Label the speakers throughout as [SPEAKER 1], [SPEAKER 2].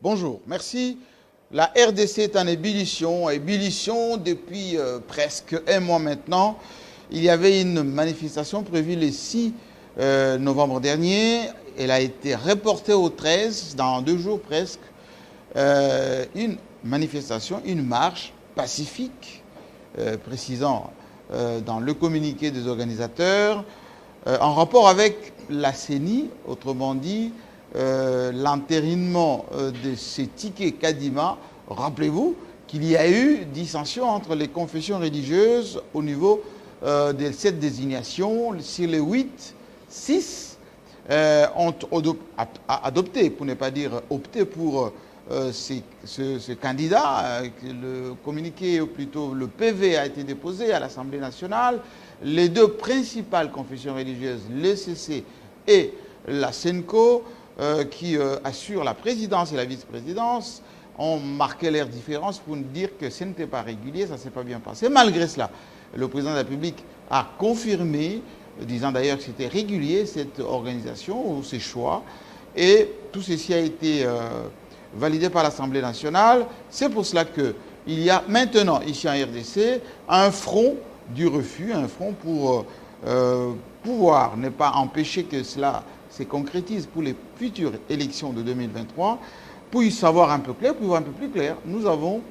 [SPEAKER 1] Bonjour, merci. La RDC est en ébullition depuis presque un mois maintenant. Il y avait une manifestation prévue le 6 novembre dernier. Elle a été reportée au 13, dans 2 jours presque. Une manifestation, une marche pacifique, précisant dans le communiqué des organisateurs, en rapport avec la CENI, autrement dit, l'entérinement de ces tickets Kadima. Rappelez-vous qu'il y a eu dissension entre les confessions religieuses au niveau de cette désignation. Sur les 8, 6 ont adopté, pour ne pas dire opté pour ce candidat. Le communiqué, ou plutôt le PV, a été déposé à l'Assemblée nationale. Les 2 principales confessions religieuses, l'ECC et la SENCO, qui assurent la présidence et la vice-présidence, ont marqué leur différence pour nous dire que ce n'était pas régulier, ça ne s'est pas bien passé. Malgré cela, le président de la République a confirmé, disant d'ailleurs que c'était régulier, cette organisation ou ces choix. Et tout ceci a été validé par l'Assemblée nationale. C'est pour cela qu'il y a maintenant, ici en RDC, un front du refus, un front pour pouvoir ne pas empêcher que cela se concrétise pour les futures élections de 2023. Pour y savoir un peu clair, pour y voir un peu plus clair, nous avons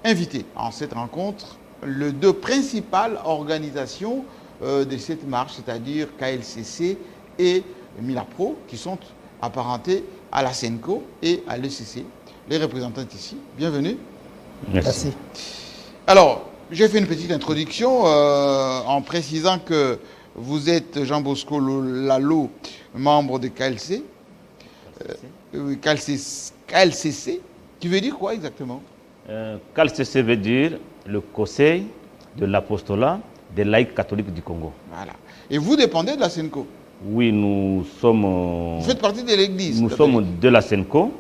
[SPEAKER 1] invité en cette rencontre les 2 principales organisations de cette marche, c'est-à-dire KLCC et Milapro, qui sont apparentés à la SENCO et à l'ECC. Les représentants ici, bienvenue.
[SPEAKER 2] Merci.
[SPEAKER 1] Alors, j'ai fait une petite introduction en précisant que vous êtes Jean Bosco Lalo, membre de KLC. KLCC, tu veux dire quoi exactement?
[SPEAKER 2] KLCC veut dire le Conseil de l'apostolat des laïcs catholiques du Congo.
[SPEAKER 1] Voilà. Et vous dépendez de la SENCO?
[SPEAKER 2] Oui, nous sommes...
[SPEAKER 1] Vous faites partie de l'Église?
[SPEAKER 2] Nous sommes de la SENCO.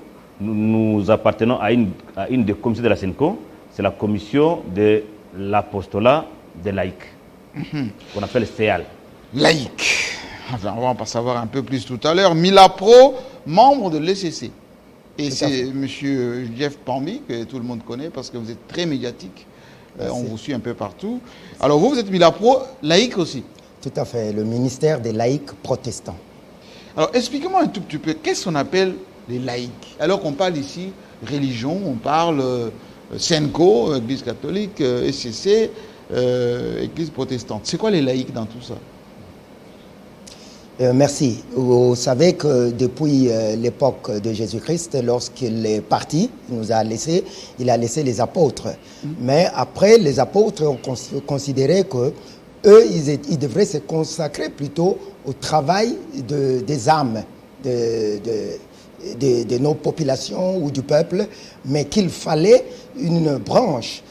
[SPEAKER 2] Nous appartenons à une des commissions de la SENCO. C'est la commission de l'apostolat des laïcs, qu'on appelle CEAL.
[SPEAKER 1] Laïque. Enfin, on va en savoir un peu plus tout à l'heure. Milapro, membre de l'ECC. Et c'est M. Jeff Pambi, que tout le monde connaît parce que vous êtes très médiatique. On vous suit un peu partout. Alors vous êtes Milapro, laïque aussi?
[SPEAKER 3] Tout à fait, le ministère des laïcs protestants.
[SPEAKER 1] Alors expliquez-moi un tout petit peu, qu'est-ce qu'on appelle les laïcs? Alors qu'on parle ici religion, on parle SENCO, Église catholique, ECC, Église protestante. C'est quoi les laïcs dans tout ça?
[SPEAKER 3] Merci. Vous savez que depuis l'époque de Jésus-Christ, lorsqu'il est parti, il a laissé les apôtres. Mais après, les apôtres ont considéré que eux, ils devraient se consacrer plutôt au travail des âmes de nos populations ou du peuple, mais qu'il fallait une branche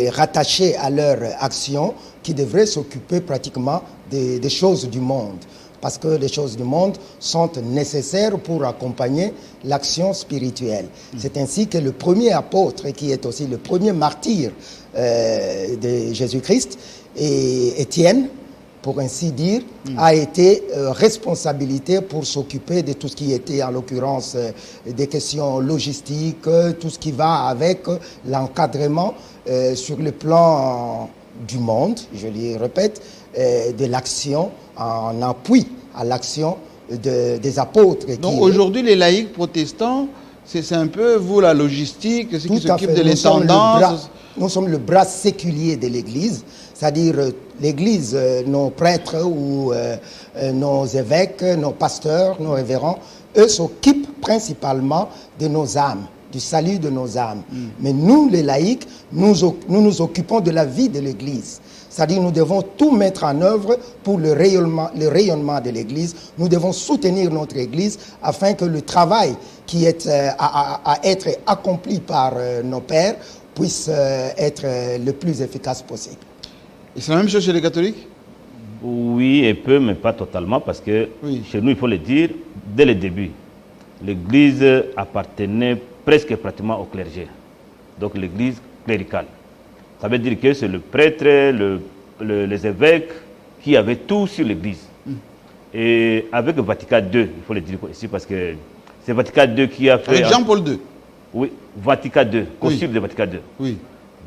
[SPEAKER 3] rattachée à leur action qui devrait s'occuper pratiquement des choses du monde. Parce que les choses du monde sont nécessaires pour accompagner l'action spirituelle. C'est ainsi que le premier apôtre, qui est aussi le premier martyr de Jésus-Christ, Étienne, pour ainsi dire, a été responsabilité pour s'occuper de tout ce qui était, en l'occurrence, des questions logistiques, tout ce qui va avec l'encadrement sur le plan du monde, je le répète, de l'action en appui à l'action des apôtres.
[SPEAKER 1] Donc aujourd'hui, les laïcs protestants, c'est un peu, vous, la logistique, ceux qui s'occupent de l'intendance.
[SPEAKER 3] Nous sommes le bras séculier de l'Église, c'est-à-dire l'Église, nos prêtres ou nos évêques, nos pasteurs, nos révérends, eux s'occupent principalement de nos âmes, du salut de nos âmes. Mais nous, les laïcs, nous nous occupons de la vie de l'Église. C'est-à-dire nous devons tout mettre en œuvre pour le rayonnement de l'Église. Nous devons soutenir notre Église afin que le travail qui est à être accompli par nos pères puisse être le plus efficace possible.
[SPEAKER 1] Et c'est la même chose chez les catholiques?
[SPEAKER 2] Oui, un peu, mais pas totalement, parce que chez nous, il faut le dire, dès le début, l'Église appartenait presque pratiquement au clergé. Donc l'Église cléricale. Ça veut dire que c'est le prêtre, les évêques qui avaient tout sur l'Église. Et avec le Vatican II, il faut le dire ici, parce que c'est Vatican II qui a fait...
[SPEAKER 1] Avec Jean-Paul II.
[SPEAKER 2] Oui, Vatican II, Concile de Vatican II.
[SPEAKER 1] Oui.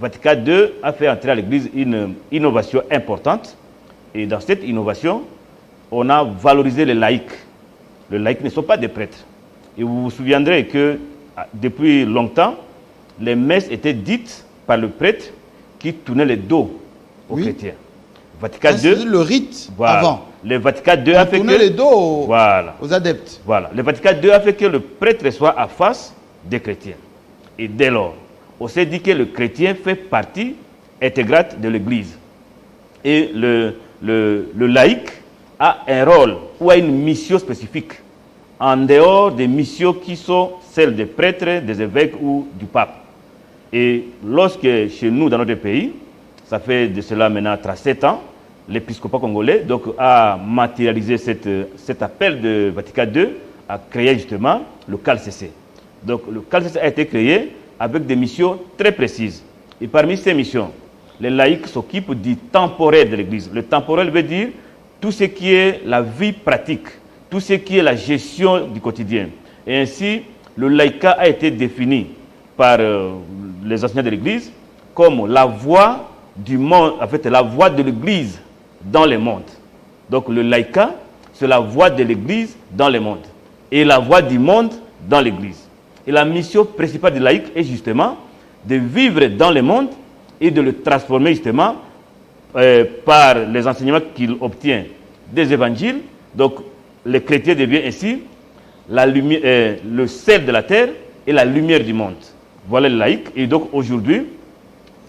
[SPEAKER 2] Vatican II a fait entrer à l'Église une innovation importante. Et dans cette innovation, on a valorisé les laïcs. Les laïcs ne sont pas des prêtres. Et vous vous souviendrez que depuis longtemps, les messes étaient dites par le prêtre qui tournait le dos aux chrétiens. Vatican II,
[SPEAKER 1] c'est le rite avant.
[SPEAKER 2] Le Vatican II a fait que
[SPEAKER 1] le dos aux adeptes.
[SPEAKER 2] Voilà. Le Vatican II a fait que le prêtre soit à face des chrétiens. Et dès lors, on s'est dit que le chrétien fait partie intégrante de l'Église. Et le laïc a un rôle ou a une mission spécifique en dehors des missions qui sont celles des prêtres, des évêques ou du pape. Et lorsque chez nous, dans notre pays, ça fait de cela maintenant 37 ans, l'épiscopat congolais donc, a matérialisé cet appel de Vatican II à créer justement le CALCC. Donc le CALCC a été créé avec des missions très précises. Et parmi ces missions, les laïcs s'occupent du temporel de l'Église. Le temporel veut dire tout ce qui est la vie pratique, tout ce qui est la gestion du quotidien. Et ainsi, le laïcat a été défini par les enseignants de l'Église comme la voix du monde, en fait, la voix de l'Église dans le monde. Donc le laïcat, c'est la voix de l'Église dans le monde et la voix du monde dans l'Église. Et la mission principale du laïc est justement de vivre dans le monde et de le transformer justement par les enseignements qu'il obtient des évangiles. Donc les chrétiens deviennent ainsi la lumière, le sel de la terre et la lumière du monde. Voilà le laïc. Et donc aujourd'hui,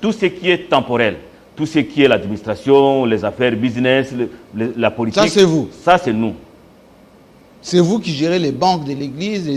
[SPEAKER 2] tout ce qui est temporel, tout ce qui est l'administration, les affaires business, la politique.
[SPEAKER 1] Ça, c'est vous.
[SPEAKER 2] Ça, c'est nous.
[SPEAKER 1] C'est vous qui gérez les banques de l'Église,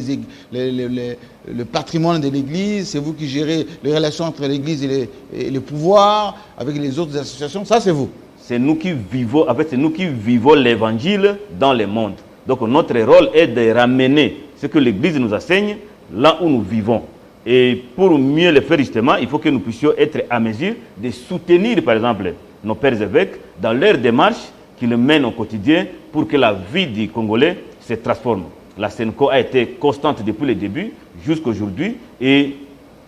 [SPEAKER 1] le patrimoine de l'Église, c'est vous qui gérez les relations entre l'Église et les pouvoirs, avec les autres associations. Ça, c'est vous.
[SPEAKER 2] C'est nous qui vivons, en fait, c'est nous qui vivons l'Évangile dans le monde. Donc notre rôle est de ramener ce que l'Église nous enseigne là où nous vivons. Et pour mieux le faire justement, il faut que nous puissions être à mesure de soutenir par exemple nos pères évêques dans leur démarche qu'ils mènent au quotidien pour que la vie du Congolais se transforme. La SENCO a été constante depuis le début jusqu'à aujourd'hui et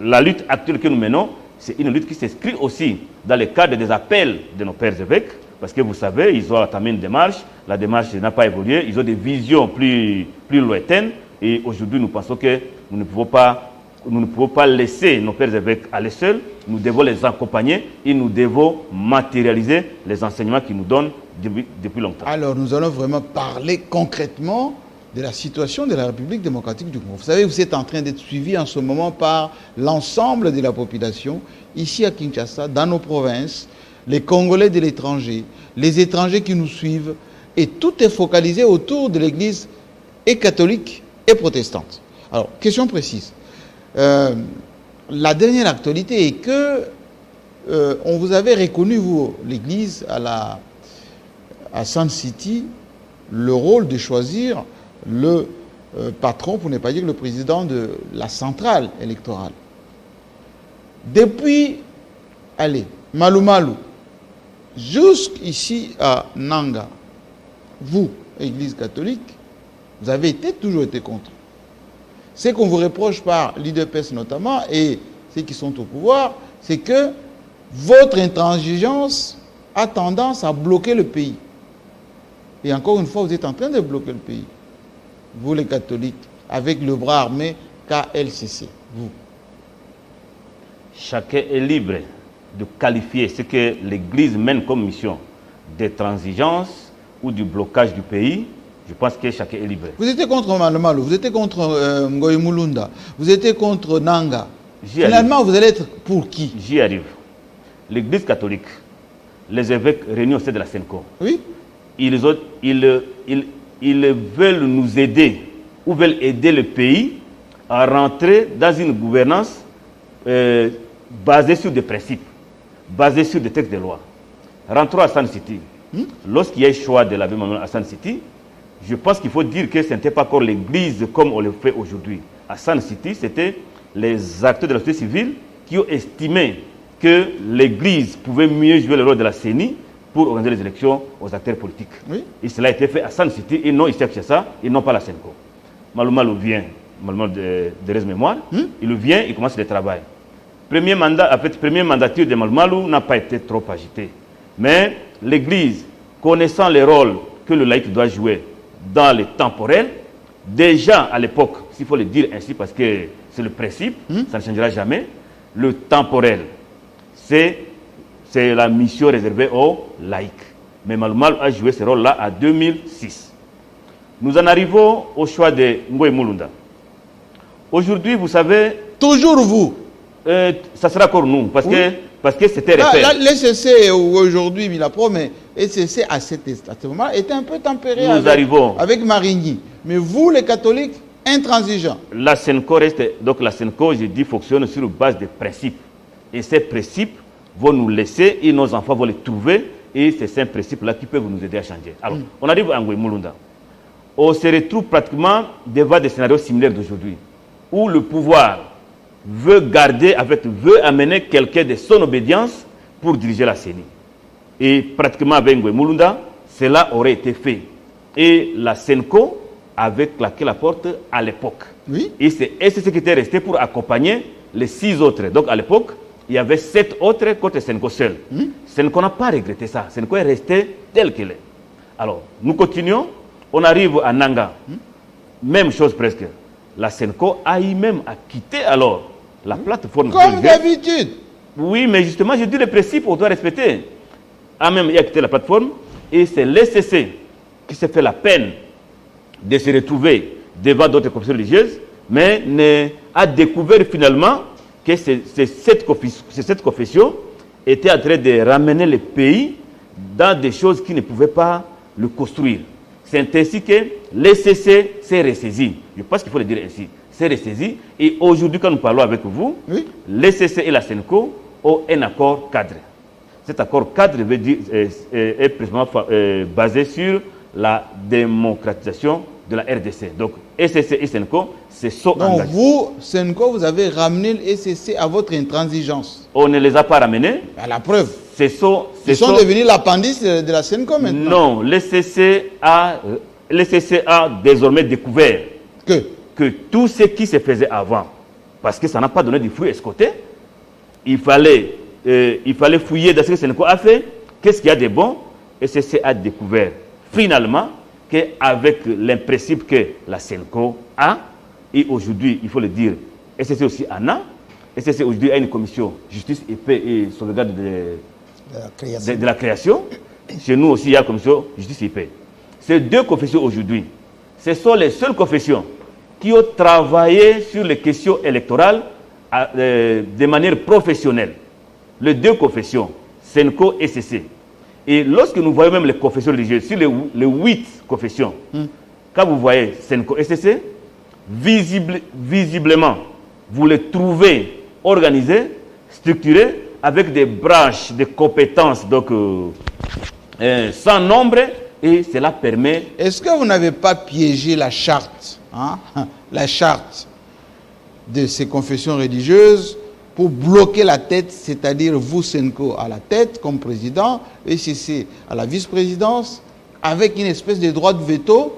[SPEAKER 2] la lutte actuelle que nous menons, c'est une lutte qui s'inscrit aussi dans le cadre des appels de nos pères évêques parce que vous savez, ils ont entamé une démarche, la démarche n'a pas évolué, ils ont des visions plus lointaines et aujourd'hui nous pensons que nous ne pouvons pas laisser nos pères évêques aller seuls, nous devons les accompagner et nous devons matérialiser les enseignements qu'ils nous donnent depuis longtemps.
[SPEAKER 1] Alors nous allons vraiment parler concrètement de la situation de la République démocratique du Congo. Vous savez, vous êtes en train d'être suivi en ce moment par l'ensemble de la population, ici à Kinshasa, dans nos provinces, les Congolais de l'étranger, les étrangers qui nous suivent, et tout est focalisé autour de l'Église et catholique et protestante. Alors, question précise. La dernière actualité est que on vous avait reconnu, vous, l'Église, à Sun City, le rôle de choisir le patron, pour ne pas dire le président de la centrale électorale. Depuis, Malou Malou, jusqu'ici à Nanga, vous, Église catholique, vous avez toujours été contre. Ce qu'on vous reproche par l'IDPS notamment, et ceux qui sont au pouvoir, c'est que votre intransigeance a tendance à bloquer le pays. Et encore une fois, vous êtes en train de bloquer le pays. Vous les catholiques, avec le bras armé KLCC, vous.
[SPEAKER 2] Chacun est libre de qualifier ce que l'Église mène comme mission de transigence ou du blocage du pays. Je pense que chacun est libre.
[SPEAKER 1] Vous étiez contre Malou, vous étiez contre Ngoï Mulunda, vous étiez contre Nanga. Finalement, vous allez être pour qui?
[SPEAKER 2] J'y arrive. L'Église catholique, les évêques réunis au sein de la SENCO,
[SPEAKER 1] oui,
[SPEAKER 2] ils veulent nous aider ou veulent aider le pays à rentrer dans une gouvernance basée sur des principes, basée sur des textes de loi. Rentrons à Sun City. Lorsqu'il y a un choix de l'abbé Manuel à Sun City, je pense qu'il faut dire que ce n'était pas encore l'Église comme on le fait aujourd'hui. À Sun City, c'était les acteurs de la société civile qui ont estimé que l'Église pouvait mieux jouer le rôle de la CENI pour organiser les élections aux acteurs politiques. Oui. Et cela a été fait à Sun City et non ici à Kinshasa et non pas à la SENCO. Malou Malou vient. de mémoire. Il vient, il commence le travail. Premier mandature de Malmalou n'a pas été trop agité. Mais l'Église, connaissant le rôle que le laïc doit jouer dans le temporel, déjà à l'époque, s'il faut le dire ainsi parce que c'est le principe, ça ne changera jamais, le temporel, c'est la mission réservée aux laïcs. Mais Malmalou a joué ce rôle-là en 2006. Nous en arrivons au choix de Ngoï Mulunda. Aujourd'hui, vous savez...
[SPEAKER 1] Toujours vous.
[SPEAKER 2] Ça sera encore nous, parce que c'était repère.
[SPEAKER 1] L'ECC aujourd'hui, Milapro, mais l'ECC à ce moment était un peu tempéré avec Marigny. Mais vous, les catholiques, intransigeants.
[SPEAKER 2] La SENCO reste, donc la SENCO, je dis, fonctionne sur base de principes. Et ces principes vont nous laisser, et nos enfants vont les trouver, et c'est ces principes-là qui peuvent nous aider à changer. Alors, on arrive à Ngoï Mulunda. On se retrouve pratiquement devant des scénarios similaires d'aujourd'hui, où le pouvoir veut amener quelqu'un de son obédience pour diriger la CENI. Et pratiquement avec Ngoï Mulunda, cela aurait été fait. Et la SENCO avait claqué la porte à l'époque.
[SPEAKER 1] Oui.
[SPEAKER 2] Et c'est ce qui était resté pour accompagner les 6 autres. Donc à l'époque, il y avait 7 autres contre SENCO seul. SENCO n'a pas regretté ça. SENCO est resté tel qu'il est. Alors, nous continuons. On arrive à Nanga. Même chose presque. La SENCO a eu même à quitter alors la plateforme.
[SPEAKER 1] Comme d'habitude.
[SPEAKER 2] Oui, mais justement, je dis le principe, on doit respecter. A même quitté la plateforme. Et c'est l'ECC qui s'est fait la peine de se retrouver devant d'autres confessions religieuses, mais a découvert finalement que cette confession était en train de ramener le pays dans des choses qui ne pouvaient pas le construire. C'est ainsi que l'ECC s'est ressaisi. Je pense qu'il faut le dire ainsi. C'est ressaisi. Et aujourd'hui, quand nous parlons avec vous, l'ECC et la SENCO ont un accord cadre. Cet accord cadre veut dire, est précisément basé sur la démocratisation de la RDC. Donc, ECC et SENCO se sont engagés.
[SPEAKER 1] Donc, vous, SENCO, vous avez ramené l'ECC à votre intransigeance.
[SPEAKER 2] On ne les a pas ramenés.
[SPEAKER 1] À la preuve. Ils sont devenus l'appendice de la SENCO maintenant.
[SPEAKER 2] Non, l'ECC a désormais découvert que tout ce qui se faisait avant, parce que ça n'a pas donné du fruit escompté, il fallait fouiller dans ce que SENCO a fait. Qu'est-ce qu'il y a de bon? ECC a découvert finalement qu'avec les principes que la SENCO a, et aujourd'hui, il faut le dire, ECC aussi en a, ECC aujourd'hui a une commission justice et paix et sauvegarde de la création. Chez nous aussi, il y a la commission justice et paix. Ces deux confessions aujourd'hui, ce sont les seules confessions qui ont travaillé sur les questions électorales de manière professionnelle. Les deux confessions, SENCO et ECC. Et lorsque nous voyons même les confessions religieuses, sur les 8 confessions, quand vous voyez SENCO et ECC, visiblement, vous les trouvez organisés, structurés, avec des branches de compétences donc, sans nombre, et cela permet...
[SPEAKER 1] Est-ce que vous n'avez pas piégé la charte, la charte de ces confessions religieuses pour bloquer la tête, c'est-à-dire vous, SENCO, à la tête comme président, ECC à la vice-présidence, avec une espèce de droit de veto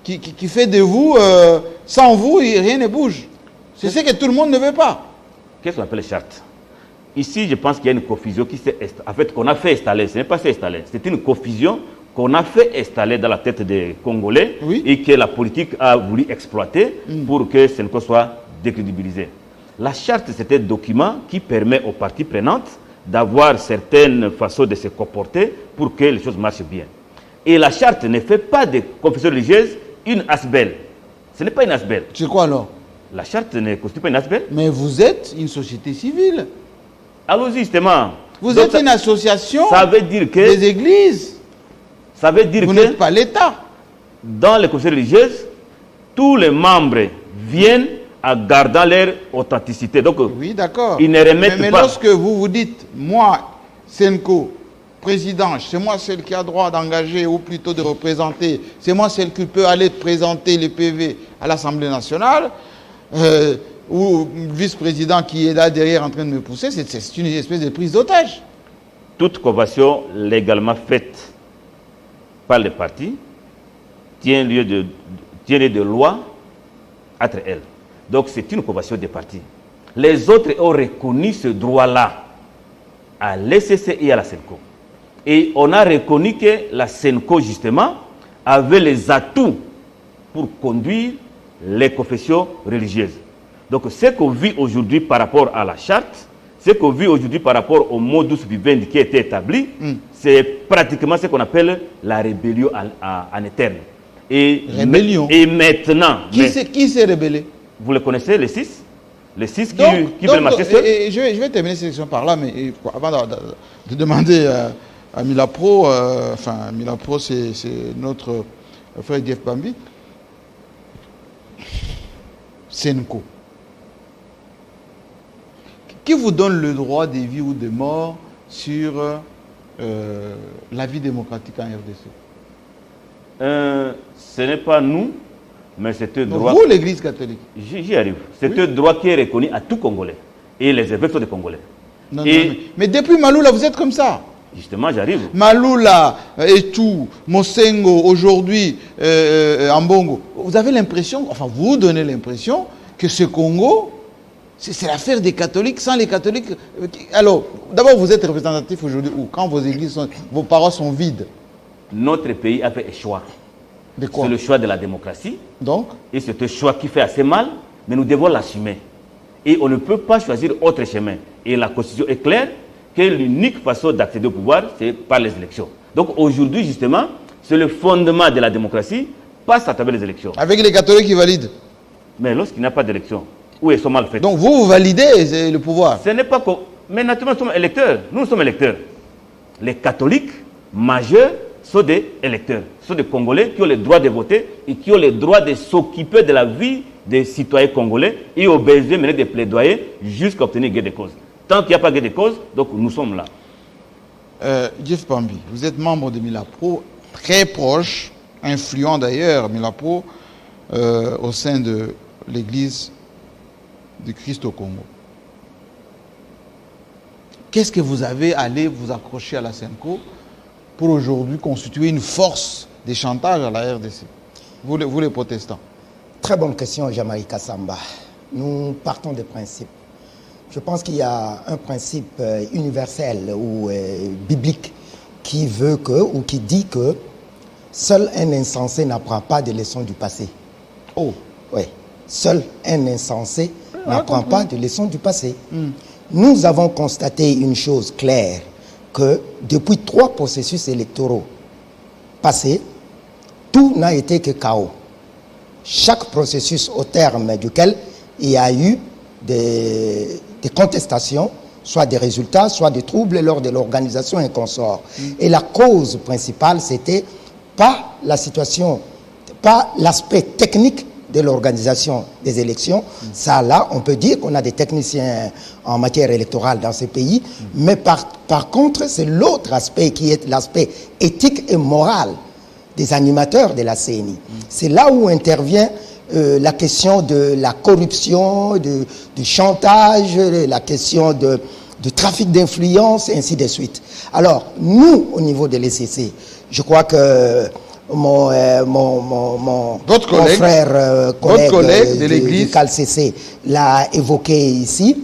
[SPEAKER 1] qui fait de vous, sans vous, rien ne bouge. C'est ce que tout le monde ne veut pas.
[SPEAKER 2] Qu'est-ce qu'on appelle les chartes? Ici, je pense qu'il y a une confusion qu'on a fait installer. Ce n'est pas fait installer. C'est une confusion qu'on a fait installer dans la tête des Congolais et que la politique a voulu exploiter pour que SENCO soit décrédibilisé. La charte, c'est un document qui permet aux parties prenantes d'avoir certaines façons de se comporter pour que les choses marchent bien. Et la charte ne fait pas de confession religieuse une asbel. Ce n'est pas une asbel.
[SPEAKER 1] C'est quoi alors?
[SPEAKER 2] La charte ne constitue pas une asbel.
[SPEAKER 1] Mais vous êtes une société civile.
[SPEAKER 2] Allons-y justement.
[SPEAKER 1] Vous êtes une association
[SPEAKER 2] des
[SPEAKER 1] églises.
[SPEAKER 2] Ça veut dire
[SPEAKER 1] vous n'êtes pas l'État.
[SPEAKER 2] Dans les confessions religieuses, tous les membres viennent en gardant leur authenticité. Donc,
[SPEAKER 1] oui, d'accord.
[SPEAKER 2] Ils ne remettent pas.
[SPEAKER 1] Mais lorsque vous vous dites, moi, SENCO, président, c'est moi celle qui a droit d'engager ou plutôt de représenter, c'est moi celle qui peut aller présenter les PV à l'Assemblée nationale, ou vice-président qui est là derrière en train de me pousser, c'est une espèce de prise d'otage.
[SPEAKER 2] Toute convention légalement faite par les partis tient lieu de loi entre elles. Donc c'est une coopération des partis. Les autres ont reconnu ce droit-là à l'ECC et à la SENCO. Et on a reconnu que la SENCO, justement, avait les atouts pour conduire les confessions religieuses. Donc ce qu'on vit aujourd'hui par rapport à la charte, ce qu'on vit aujourd'hui par rapport au modus vivendi qui a été établi, c'est pratiquement ce qu'on appelle la rébellion en interne. Et maintenant...
[SPEAKER 1] Qui s'est rébellé?
[SPEAKER 2] Vous le connaissez, les 6? Les 6 qui veulent marcher seuls?
[SPEAKER 1] Je vais terminer cette section par là, mais avant de demander à Milapro, Milapro c'est notre frère Jeff Bambi, SENCO. Qui vous donne le droit de vie ou de mort sur la vie démocratique en RDC?
[SPEAKER 2] Ce n'est pas nous, mais c'est un droit...
[SPEAKER 1] Vous, l'Église catholique?
[SPEAKER 2] J'y arrive. C'est un droit qui est reconnu à tout Congolais. Et les évêques sont des Congolais.
[SPEAKER 1] Non, mais depuis Maloula, vous êtes comme ça.
[SPEAKER 2] Justement, j'arrive.
[SPEAKER 1] Maloula, Etou, Mosengo, aujourd'hui, Ambongo. Vous avez l'impression, enfin vous donnez l'impression que ce Congo, c'est l'affaire des catholiques. Sans les catholiques... Alors, d'abord, vous êtes représentatif aujourd'hui où? Quand vos paroles sont vides.
[SPEAKER 2] Notre pays a fait un choix.
[SPEAKER 1] De quoi?
[SPEAKER 2] C'est le choix de la démocratie.
[SPEAKER 1] Donc?
[SPEAKER 2] Et c'est un choix qui fait assez mal, mais nous devons l'assumer. Et on ne peut pas choisir autre chemin. Et la Constitution est claire que l'unique façon d'accéder au pouvoir, c'est par les élections. Donc aujourd'hui, justement, c'est le fondement de la démocratie, passe à travers les élections.
[SPEAKER 1] Avec les catholiques qui valident?
[SPEAKER 2] Mais lorsqu'il n'y a pas d'élection, où elles sont mal faites.
[SPEAKER 1] Donc vous validez le pouvoir?
[SPEAKER 2] Ce n'est pas... Mais naturellement, nous sommes électeurs. Nous sommes électeurs. Les catholiques majeurs sont des électeurs. Ce sont des Congolais qui ont le droit de voter et qui ont le droit de s'occuper de la vie des citoyens congolais et ont besoin de mener des plaidoyers jusqu'à obtenir gain de cause. Tant qu'il n'y a pas gain de cause, donc nous sommes là.
[SPEAKER 1] Jeff Bambi, vous êtes membre de Milapro, très proche, influent d'ailleurs, Milapro, au sein de l'Église du Christ au Congo. Qu'est-ce que vous avez à aller vous accrocher à la SENCO pour aujourd'hui constituer une force de chantage à la RDC? Vous les protestants.
[SPEAKER 3] Très bonne question, Jean-Marie Kassamba. Nous partons des principes. Je pense qu'il y a un principe universel ou biblique qui veut que, ou qui dit que seul un insensé n'apprend pas des leçons du passé.
[SPEAKER 1] Oh.
[SPEAKER 3] Oui. Seul un insensé n'apprend pas des leçons du passé. Nous avons constaté une chose claire, que depuis 3 processus électoraux passés, tout n'a été que chaos. Chaque processus au terme duquel il y a eu des contestations, soit des résultats, soit des troubles lors de l'organisation et consorts. Et la cause principale, c'était pas la situation, pas l'aspect technique de l'organisation des élections. Ça, là, on peut dire qu'on a des techniciens en matière électorale dans ces pays, mais par contre, c'est l'autre aspect qui est l'aspect éthique et moral des animateurs de la CENI. C'est là où intervient la question de la corruption, du chantage, la question de trafic d'influence, et ainsi de suite. Alors, nous, au niveau de l'ECC, je crois que mon frère collègue de l'Église du CALCC l'a évoqué ici.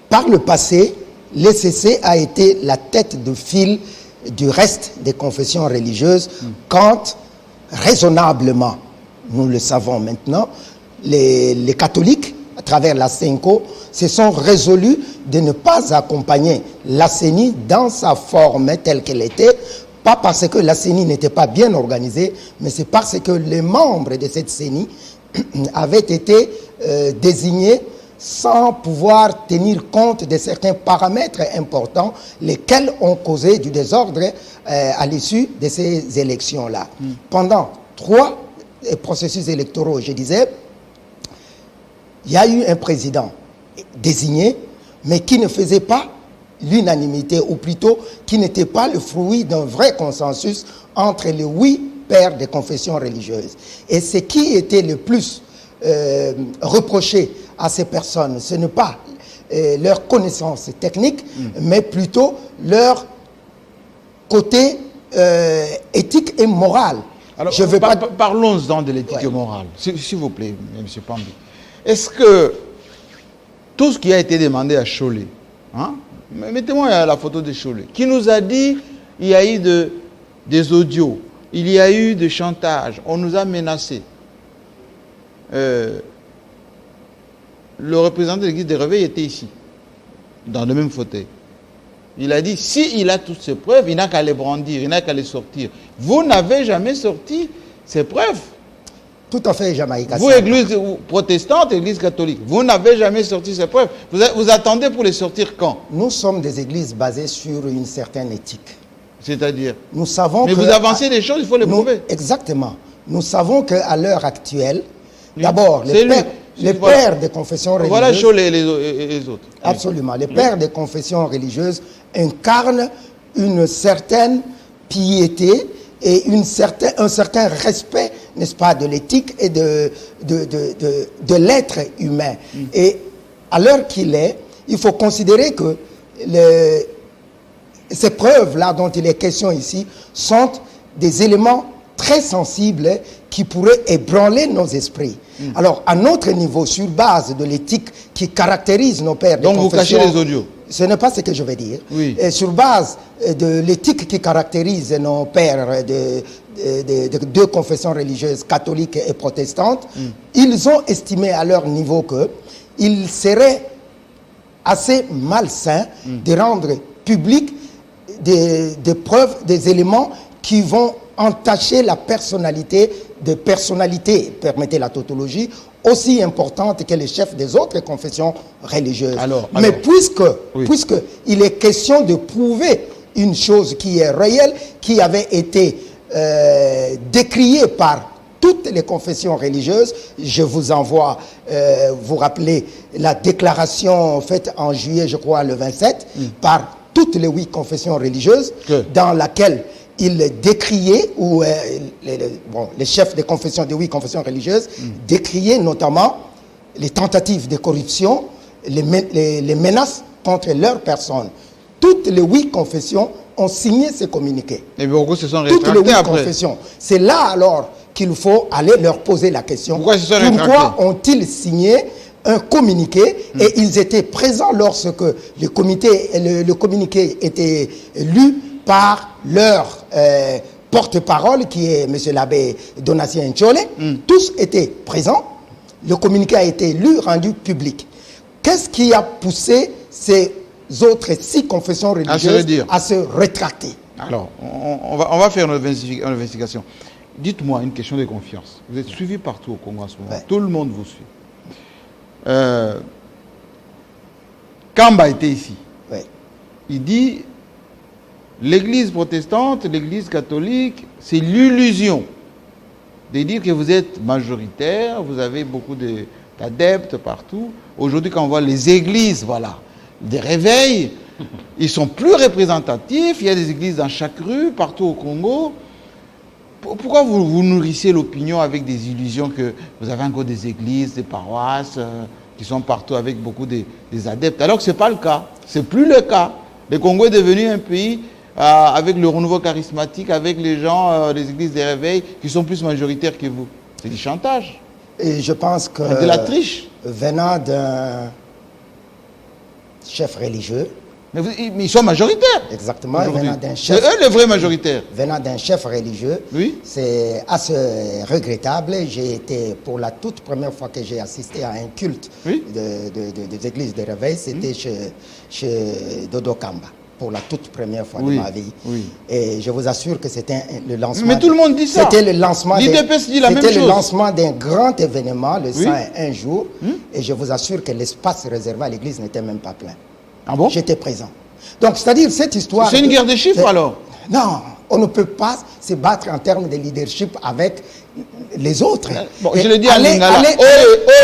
[SPEAKER 3] Par le passé, l'ECC a été la tête de file du reste des confessions religieuses quand, raisonnablement, nous le savons maintenant, les catholiques, à travers la SENCO, se sont résolus de ne pas accompagner la CENI dans sa forme telle qu'elle était, pas parce que la CENI n'était pas bien organisée, mais c'est parce que les membres de cette CENI avaient été désignés sans pouvoir tenir compte de certains paramètres importants, lesquels ont causé du désordre à l'issue de ces élections-là. Pendant 3 processus électoraux, je disais, il y a eu un président désigné, mais qui ne faisait pas l'unanimité, ou plutôt qui n'était pas le fruit d'un vrai consensus entre les 8 pères des confessions religieuses. Et ce qui était le plus reproché à ces personnes, ce n'est pas leur connaissance technique, mais plutôt leur côté éthique et moral.
[SPEAKER 1] Alors,
[SPEAKER 3] je veux pas...
[SPEAKER 1] parlons-en de l'éthique morale, s'il vous plaît, M. Pambi. Est-ce que tout ce qui a été demandé à Cholet, hein, mettez-moi la photo de Cholet, qui nous a dit il y a eu des audios, il y a eu des chantages, on nous a menacés. Le représentant de l'église des Réveils était ici, dans le même fauteuil. Il a dit, s'il a toutes ces preuves, il n'a qu'à les brandir, il n'a qu'à les sortir. Vous n'avez jamais sorti ces preuves.
[SPEAKER 3] Tout à fait, Jamaïca.
[SPEAKER 1] Vous, église protestante, église catholique, vous n'avez jamais sorti ces preuves. Vous attendez pour les sortir quand?
[SPEAKER 3] Nous sommes des églises basées sur une certaine éthique.
[SPEAKER 1] C'est-à-dire?
[SPEAKER 3] Nous savons
[SPEAKER 1] mais
[SPEAKER 3] que...
[SPEAKER 1] vous avancez des choses, il faut les prouver.
[SPEAKER 3] Exactement. Nous savons qu'à l'heure actuelle, d'abord, les
[SPEAKER 1] voilà.
[SPEAKER 3] pères des confessions religieuses...
[SPEAKER 1] Voilà Cholet et les autres.
[SPEAKER 3] Absolument. Les pères des confessions religieuses incarnent une certaine piété et un certain respect, n'est-ce pas, de l'éthique et de l'être humain. Et à l'heure qu'il est, il faut considérer que ces preuves-là dont il est question ici sont des éléments très sensibles qui pourraient ébranler nos esprits. Alors, à notre niveau, sur base de l'éthique qui caractérise nos pères de confession...
[SPEAKER 1] Donc vous cachez les audios?
[SPEAKER 3] Ce n'est pas ce que je veux dire.
[SPEAKER 1] Oui.
[SPEAKER 3] Et sur base de l'éthique qui caractérise nos pères de deux confessions religieuses, catholiques et protestantes, ils ont estimé à leur niveau qu'il serait assez malsain de rendre public des preuves, des éléments qui vont entacher la personnalité, permettez la tautologie, aussi importante que les chefs des autres confessions religieuses. Mais puisque il est question de prouver une chose qui est réelle, qui avait été décriée par toutes les confessions religieuses, je vous envoie, vous rappelez, la déclaration faite en juillet, je crois, le 27, par toutes les 8 confessions religieuses, dans laquelle il décriait, ou les chefs des confessions, des 8 confessions religieuses, décriaient notamment les tentatives de corruption, les menaces contre leur personne. Toutes les 8 confessions ont signé ces communiqués.
[SPEAKER 1] Et beaucoup se sont rétractés
[SPEAKER 3] toutes les 8
[SPEAKER 1] après.
[SPEAKER 3] confessions. C'est là alors qu'il faut aller leur poser la question. Pourquoi ont-ils signé un communiqué et ils étaient présents lorsque le communiqué était lu par leur porte-parole qui est M. l'abbé Donatien Nchole. Tous étaient présents. Le communiqué a été lu, rendu public. Qu'est-ce qui a poussé ces autres 6 confessions religieuses à se rétracter?
[SPEAKER 1] Alors, on va faire une investigation. Dites-moi une question de confiance. Vous êtes suivi partout au Congo en ce moment. Tout le monde vous suit. Kamba était ici. Il dit, l'église protestante, l'église catholique, c'est l'illusion de dire que vous êtes majoritaire, vous avez beaucoup d'adeptes partout. Aujourd'hui, quand on voit les églises, voilà, des réveils, ils sont plus représentatifs. Il y a des églises dans chaque rue, partout au Congo. Pourquoi vous nourrissez l'opinion avec des illusions que vous avez encore des églises, des paroisses qui sont partout avec beaucoup des adeptes, alors que ce n'est pas le cas. Ce n'est plus le cas. Le Congo est devenu un pays avec le renouveau charismatique, avec les gens des églises des réveils qui sont plus majoritaires que vous. C'est du chantage.
[SPEAKER 3] Et je pense que...
[SPEAKER 1] de la triche.
[SPEAKER 3] Venant d'un chef religieux...
[SPEAKER 1] Mais ils sont majoritaires.
[SPEAKER 3] Exactement. Venant d'un chef...
[SPEAKER 1] C'est eux les vrais majoritaires.
[SPEAKER 3] Venant d'un chef religieux, c'est assez regrettable. J'ai été, pour la toute première fois que j'ai assisté à un culte des églises de réveil, c'était chez Dodo Kamba. Pour la toute première fois de ma vie. Et je vous assure que c'était le lancement...
[SPEAKER 1] Mais tout le monde dit ça.
[SPEAKER 3] C'était le lancement...
[SPEAKER 1] L'IDPS dit la même chose.
[SPEAKER 3] C'était le lancement d'un grand événement, le 101 jours. Et je vous assure que l'espace réservé à l'église n'était même pas plein.
[SPEAKER 1] Ah bon?
[SPEAKER 3] J'étais présent. Donc, c'est-à-dire cette histoire...
[SPEAKER 1] C'est une guerre de chiffres alors?
[SPEAKER 3] Non, on ne peut pas se battre en termes de leadership avec les autres.
[SPEAKER 1] Bon, je le dis à Lingala.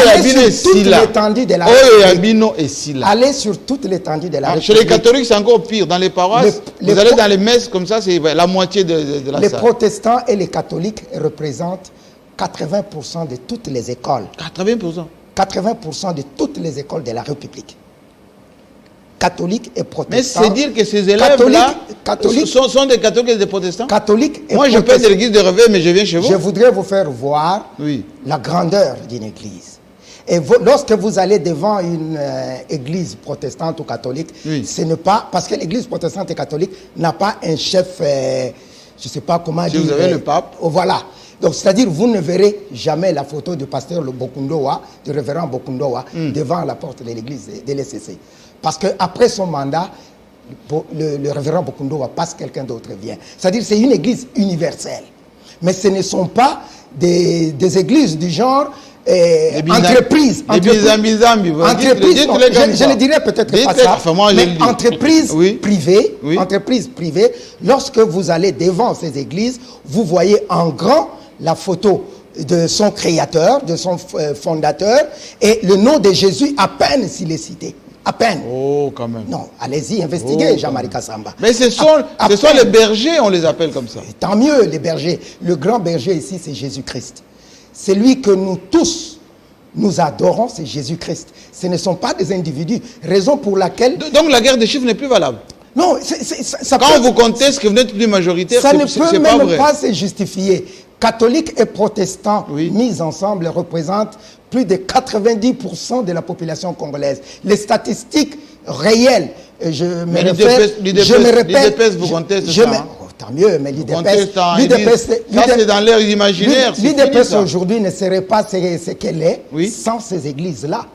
[SPEAKER 3] Aller sur toute l'étendue de la République. Aller sur toute l'étendue de la République.
[SPEAKER 1] Chez les catholiques, c'est encore pire. Dans les paroisses, vous allez dans les messes comme ça, c'est la moitié de la salle.
[SPEAKER 3] Les protestants et les catholiques représentent 80% de toutes les écoles.
[SPEAKER 1] 80%
[SPEAKER 3] 80% de toutes les écoles de la République. catholiques et
[SPEAKER 1] Mais
[SPEAKER 3] protestants.
[SPEAKER 1] c'est dire que ces élèves-là sont des catholiques et des protestants.
[SPEAKER 3] Catholiques et
[SPEAKER 1] Moi, je peux être de l'église de Réveil, mais je viens chez vous.
[SPEAKER 3] Je voudrais vous faire voir la grandeur d'une église. Et lorsque vous allez devant une église protestante ou catholique, ce n'est pas... Parce que l'église protestante et catholique n'a pas un chef, je ne sais pas comment dire...
[SPEAKER 1] Vous avez le pape.
[SPEAKER 3] Voilà. Donc, c'est-à-dire, vous ne verrez jamais la photo du pasteur Bokundowa, du révérend Bokundowa, devant la porte de l'église de l'ECC. Parce qu'après son mandat, le révérend Bokundowa passe, quelqu'un d'autre vient. C'est-à-dire, c'est une église universelle. Mais ce ne sont pas des églises du genre... entreprise, je ne dirais peut-être pas ça, mais entreprise privée, lorsque vous allez devant ces églises, vous voyez en grand la photo de son créateur, de son fondateur, et le nom de Jésus à peine s'il est cité. À peine.
[SPEAKER 1] Oh, quand même.
[SPEAKER 3] Non, allez-y, investiguez Jean-Marie Kassamba.
[SPEAKER 1] Mais ce sont les bergers, on les appelle comme ça.
[SPEAKER 3] Tant mieux, les bergers. Le grand berger ici, c'est Jésus-Christ. C'est lui que nous tous, nous adorons, c'est Jésus-Christ. Ce ne sont pas des individus. Raison pour laquelle...
[SPEAKER 1] Donc la guerre des chiffres n'est plus valable.
[SPEAKER 3] Non,
[SPEAKER 1] quand vous comptez ce que vous n'êtes plus majoritaire,
[SPEAKER 3] ça ne peut même pas se justifier. Catholiques et protestants mis ensemble représentent plus de 90% de la population congolaise. Les statistiques réelles, je me
[SPEAKER 1] l'IDPS vous conteste ça.
[SPEAKER 3] Tant mieux, mais l'IDPS...
[SPEAKER 1] Ça, c'est dans l'air imaginaire.
[SPEAKER 3] L'IDPS aujourd'hui ne serait pas ce qu'elle est sans ces églises-là.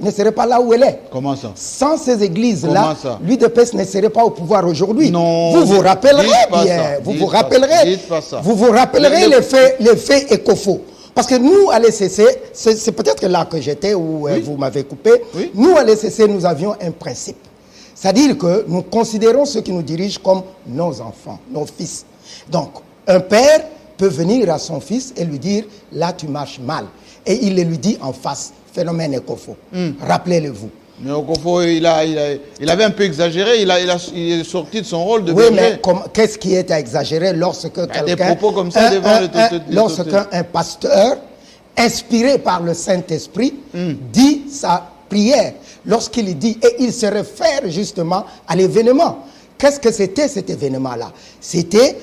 [SPEAKER 3] Ne serait pas là où elle est.
[SPEAKER 1] Comment ça?
[SPEAKER 3] Sans ces églises-là, l'UDPS ne serait pas au pouvoir aujourd'hui.
[SPEAKER 1] Non.
[SPEAKER 3] Vous vous rappellerez bien. Vous vous rappellerez les faits ECOFO. Parce que nous, à l'ECC, c'est peut-être là que j'étais où vous m'avez coupé. Nous, à l'ECC, nous avions un principe. C'est-à-dire que nous considérons ceux qui nous dirigent comme nos enfants, nos fils. Donc, un père peut venir à son fils et lui dire, là, tu marches mal. Et il le lui dit en face. Phénomène ECOFO. Rappelez-le-vous.
[SPEAKER 1] Mais ECOFO, il avait un peu exagéré, il est sorti de son rôle de
[SPEAKER 3] berger. Oui, mais qu'est-ce qui est à exagérer lorsque quelqu'un...
[SPEAKER 1] Des propos comme ça devant
[SPEAKER 3] lorsqu'un pasteur, inspiré par le Saint-Esprit, dit sa prière. Lorsqu'il dit, et il se réfère justement à l'événement. Qu'est-ce que c'était cet événement-là? C'était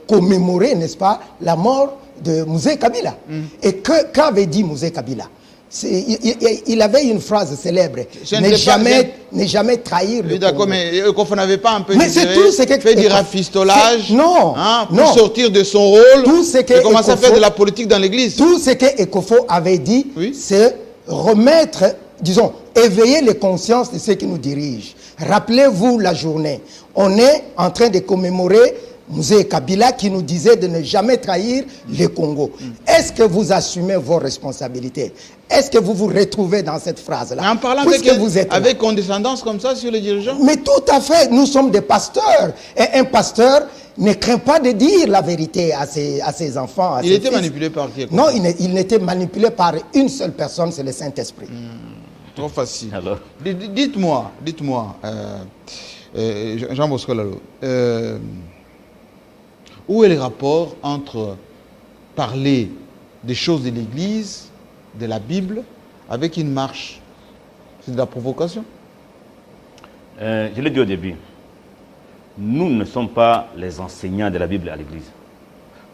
[SPEAKER 3] commémorer, n'est-ce pas, la mort de Mouzé Kabila. Et qu'avait dit Mouzé Kabila? Il avait une phrase célèbre, ne jamais trahir le Congo.
[SPEAKER 1] D'accord, mais qu'on n'avait pas un peu
[SPEAKER 3] fait
[SPEAKER 1] du rafistolage
[SPEAKER 3] pour
[SPEAKER 1] sortir de son rôle et commencer à faire de la politique dans l'église.
[SPEAKER 3] Tout ce que ECOFO avait dit, c'est remettre, disons, éveiller les consciences de ceux qui nous dirigent. Rappelez-vous la journée. On est en train de commémorer Mouzé Kabila qui nous disait de ne jamais trahir le Congo. Est-ce que vous assumez vos responsabilités? Est-ce que vous vous retrouvez dans cette phrase-là?
[SPEAKER 1] En parlant avec condescendance comme ça sur les dirigeants?
[SPEAKER 3] Mais tout à fait, nous sommes des pasteurs. Et un pasteur ne craint pas de dire la vérité à ses enfants.
[SPEAKER 1] Il était manipulé par qui?
[SPEAKER 3] Non, il n'était manipulé par une seule personne, c'est le Saint-Esprit.
[SPEAKER 1] Trop facile. Alors, dites-moi, Jean Bosco Lalo, où est le rapport entre parler des choses de l'Église, de la Bible, avec une marche? C'est de la provocation.
[SPEAKER 2] Je l'ai dit au début. Nous ne sommes pas les enseignants de la Bible à l'Église.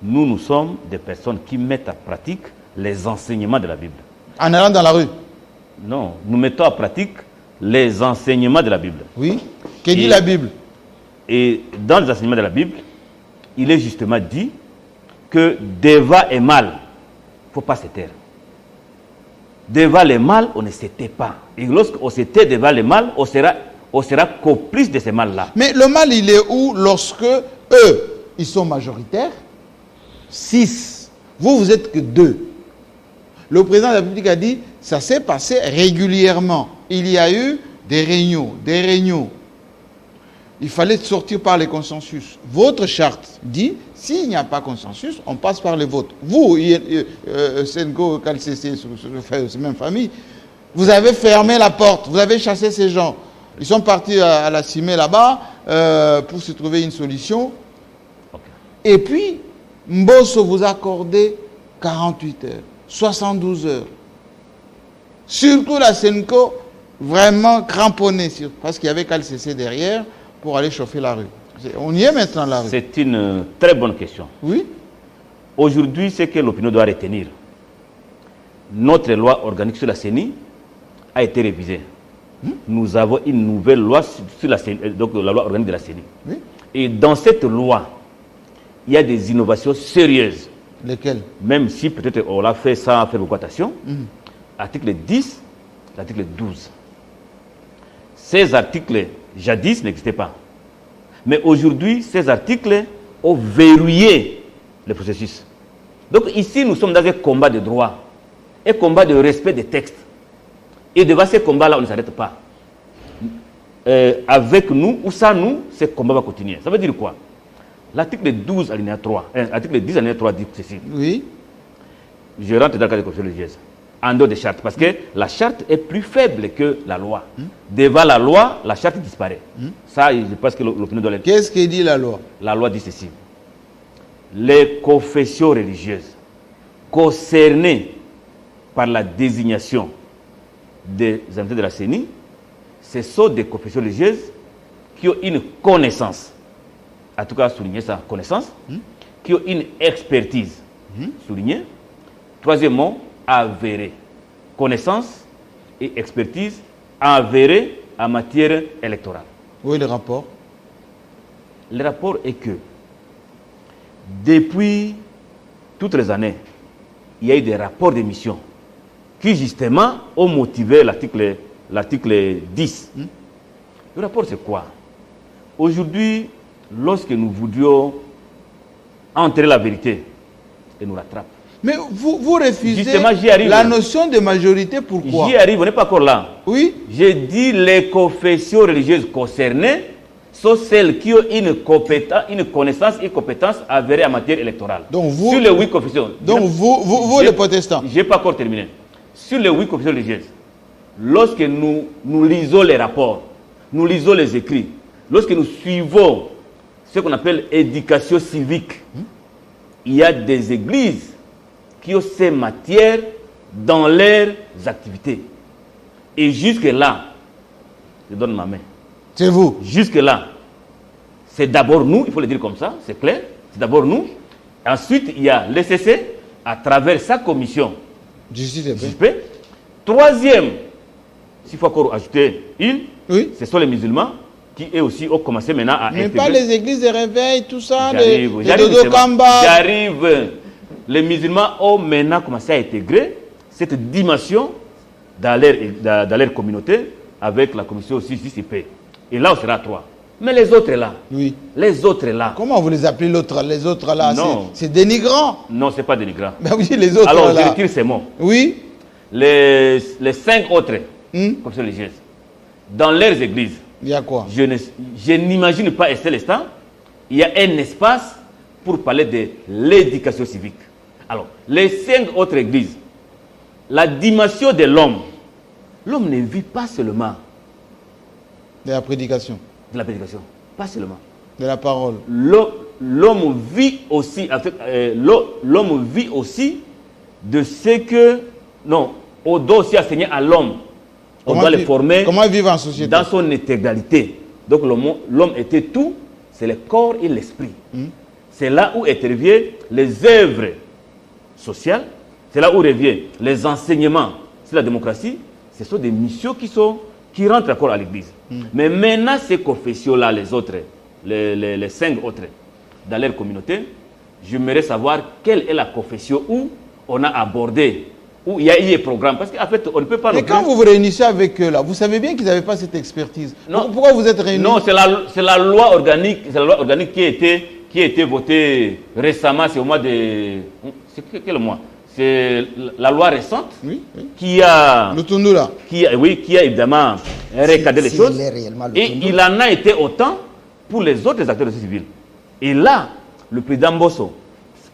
[SPEAKER 2] Nous sommes des personnes qui mettent en pratique les enseignements de la Bible.
[SPEAKER 1] En allant dans la rue?
[SPEAKER 2] Non, nous mettons en pratique les enseignements de la Bible.
[SPEAKER 1] Oui. Que dit la Bible?
[SPEAKER 2] Et dans les enseignements de la Bible, il est justement dit que devant et mal, il ne faut pas se taire. Devant le mal, on ne se tait pas. Et lorsqu'on se tait devant le mal, on sera complice de ce mal-là.
[SPEAKER 1] Mais le mal, il est où lorsque eux, ils sont majoritaires? 6. Vous êtes que 2. Le président de la République a dit, ça s'est passé régulièrement. Il y a eu des réunions. Il fallait sortir par les consensus. Votre charte dit, s'il n'y a pas consensus, on passe par les votes. Vous, Senko, Kalsese, c'est même famille, vous avez fermé la porte, vous avez chassé ces gens. Ils sont partis à la Cimée là-bas pour se trouver une solution. Okay. Et puis, Mbosso vous a accordé 48 heures, 72 heures. Surtout la Senko, vraiment cramponné, parce qu'il y avait qu'à le cesser derrière pour aller chauffer la rue. On y est maintenant, la rue.
[SPEAKER 2] C'est une très bonne question.
[SPEAKER 1] Oui.
[SPEAKER 2] Aujourd'hui, ce que l'opinion doit retenir, notre loi organique sur la CENI a été révisée. Nous avons une nouvelle loi sur la CENI, donc la loi organique de la CENI.
[SPEAKER 1] Oui.
[SPEAKER 2] Et dans cette loi, il y a des innovations sérieuses.
[SPEAKER 1] Lesquelles?
[SPEAKER 2] Même si peut-être on l'a fait sans faire beaucoup attention. Article 10, l'article 12. Ces articles, jadis, n'existaient pas. Mais aujourd'hui, ces articles ont verrouillé le processus. Donc ici, nous sommes dans un combat de droit, un combat de respect des textes. Et devant ces combats-là, on ne s'arrête pas. Avec nous ou sans nous, ce combat va continuer. Ça veut dire quoi? L'article 12, alinéa 3, article 10, alinéa 3 dit ceci.
[SPEAKER 1] Oui.
[SPEAKER 2] Je rentre dans le cadre des confessions religieuses, en dehors des chartes, parce que la charte est plus faible que la loi. Devant la loi, la charte disparaît. Ça, je pense que l'opinion doit l'être.
[SPEAKER 1] Qu'est-ce que dit la loi?
[SPEAKER 2] La loi dit ceci. Les confessions religieuses concernées par la désignation des invités de la CENI, ce sont des confessions religieuses qui ont une connaissance, en tout cas souligner sa connaissance, qui ont une expertise, souligner. Troisièmement, avérée. Connaissance et expertise avérée en matière électorale.
[SPEAKER 1] Où est le rapport?
[SPEAKER 2] Le rapport est que depuis toutes les années, il y a eu des rapports de mission qui justement ont motivé l'article 10. Le rapport, c'est quoi? Aujourd'hui, lorsque nous voulions enterrer la vérité, elle nous rattrape.
[SPEAKER 1] Mais vous refusez
[SPEAKER 2] Justement, j'y arrive.
[SPEAKER 1] La notion de majorité, pourquoi?
[SPEAKER 2] J'y arrive, on n'est pas encore là.
[SPEAKER 1] Oui.
[SPEAKER 2] J'ai dit les confessions religieuses concernées sont celles qui ont une connaissance et compétence avérée en matière électorale.
[SPEAKER 1] Donc vous,
[SPEAKER 2] sur les 8 confessions.
[SPEAKER 1] Donc vous les protestants.
[SPEAKER 2] Je n'ai pas encore terminé. Sur les 8 confessions religieuses, lorsque nous lisons les rapports, nous lisons les écrits, lorsque nous suivons ce qu'on appelle éducation civique, il y a des églises qui ont ces matières dans leurs activités. Et jusque-là, je donne ma main.
[SPEAKER 1] C'est vous.
[SPEAKER 2] Jusque-là, c'est d'abord nous, il faut le dire comme ça, c'est clair, c'est d'abord nous. Ensuite, il y a l'ECC à travers sa commission.
[SPEAKER 1] Justice et paix.
[SPEAKER 2] Paix. Troisième, s'il faut encore ajouter une,
[SPEAKER 1] Oui.
[SPEAKER 2] ce sont les musulmans qui eux aussi ont commencé maintenant à
[SPEAKER 1] Mais
[SPEAKER 2] intégrer.
[SPEAKER 1] pas les églises de réveil, tout ça,
[SPEAKER 2] J'arrive.
[SPEAKER 1] Dodo Kamba.
[SPEAKER 2] J'arrive. Les musulmans ont maintenant commencé à intégrer cette dimension dans leur communauté avec la commission aussi justice et paix. Et là, on sera 3. Mais les autres là,
[SPEAKER 1] Oui.
[SPEAKER 2] les autres là.
[SPEAKER 1] Comment vous les appelez les autres là?
[SPEAKER 2] Non.
[SPEAKER 1] C'est dénigrant.
[SPEAKER 2] Non, ce n'est pas dénigrant.
[SPEAKER 1] Ben oui, les autres
[SPEAKER 2] Alors,
[SPEAKER 1] là.
[SPEAKER 2] je retire ces mots.
[SPEAKER 1] Oui.
[SPEAKER 2] Les 5 autres, comme ça les gestes, dans leurs églises,
[SPEAKER 1] Il y a quoi?
[SPEAKER 2] je n'imagine pas un seul instant, il y a un espace pour parler de l'éducation civique. Alors, les 5 autres églises, la dimension de l'homme ne vit pas seulement
[SPEAKER 1] De la prédication.
[SPEAKER 2] de la prédication, pas seulement.
[SPEAKER 1] De la parole.
[SPEAKER 2] L'homme vit aussi, l'homme vit aussi de ce que, non, on doit aussi enseigner à l'homme. On doit le former
[SPEAKER 1] comment vivre en société
[SPEAKER 2] dans son intégralité. Donc l'homme était tout, c'est le corps et l'esprit. C'est là où interviennent les œuvres sociales, c'est là où reviennent les enseignements sur la démocratie. Ce sont des missions qui rentrent encore à l'église. Mais maintenant, ces confessions-là, les autres, les 5 autres, dans leur communauté, j'aimerais savoir quelle est la confession où on a abordé, où il y a eu un programme. Parce qu'en fait, on ne peut pas...
[SPEAKER 1] Mais quand vous vous réunissez avec eux, là, vous savez bien qu'ils n'avaient pas cette expertise.
[SPEAKER 2] Non.
[SPEAKER 1] Pourquoi vous êtes réunis?
[SPEAKER 2] Non, c'est la loi organique, qui a été votée récemment, c'est au mois de... C'est quel mois? C'est la loi récente qui a...
[SPEAKER 1] Le Tundu, là.
[SPEAKER 2] Qui a évidemment recadré les choses. Et il en a été autant pour les autres acteurs de la société civile. Et là, le président Mbosso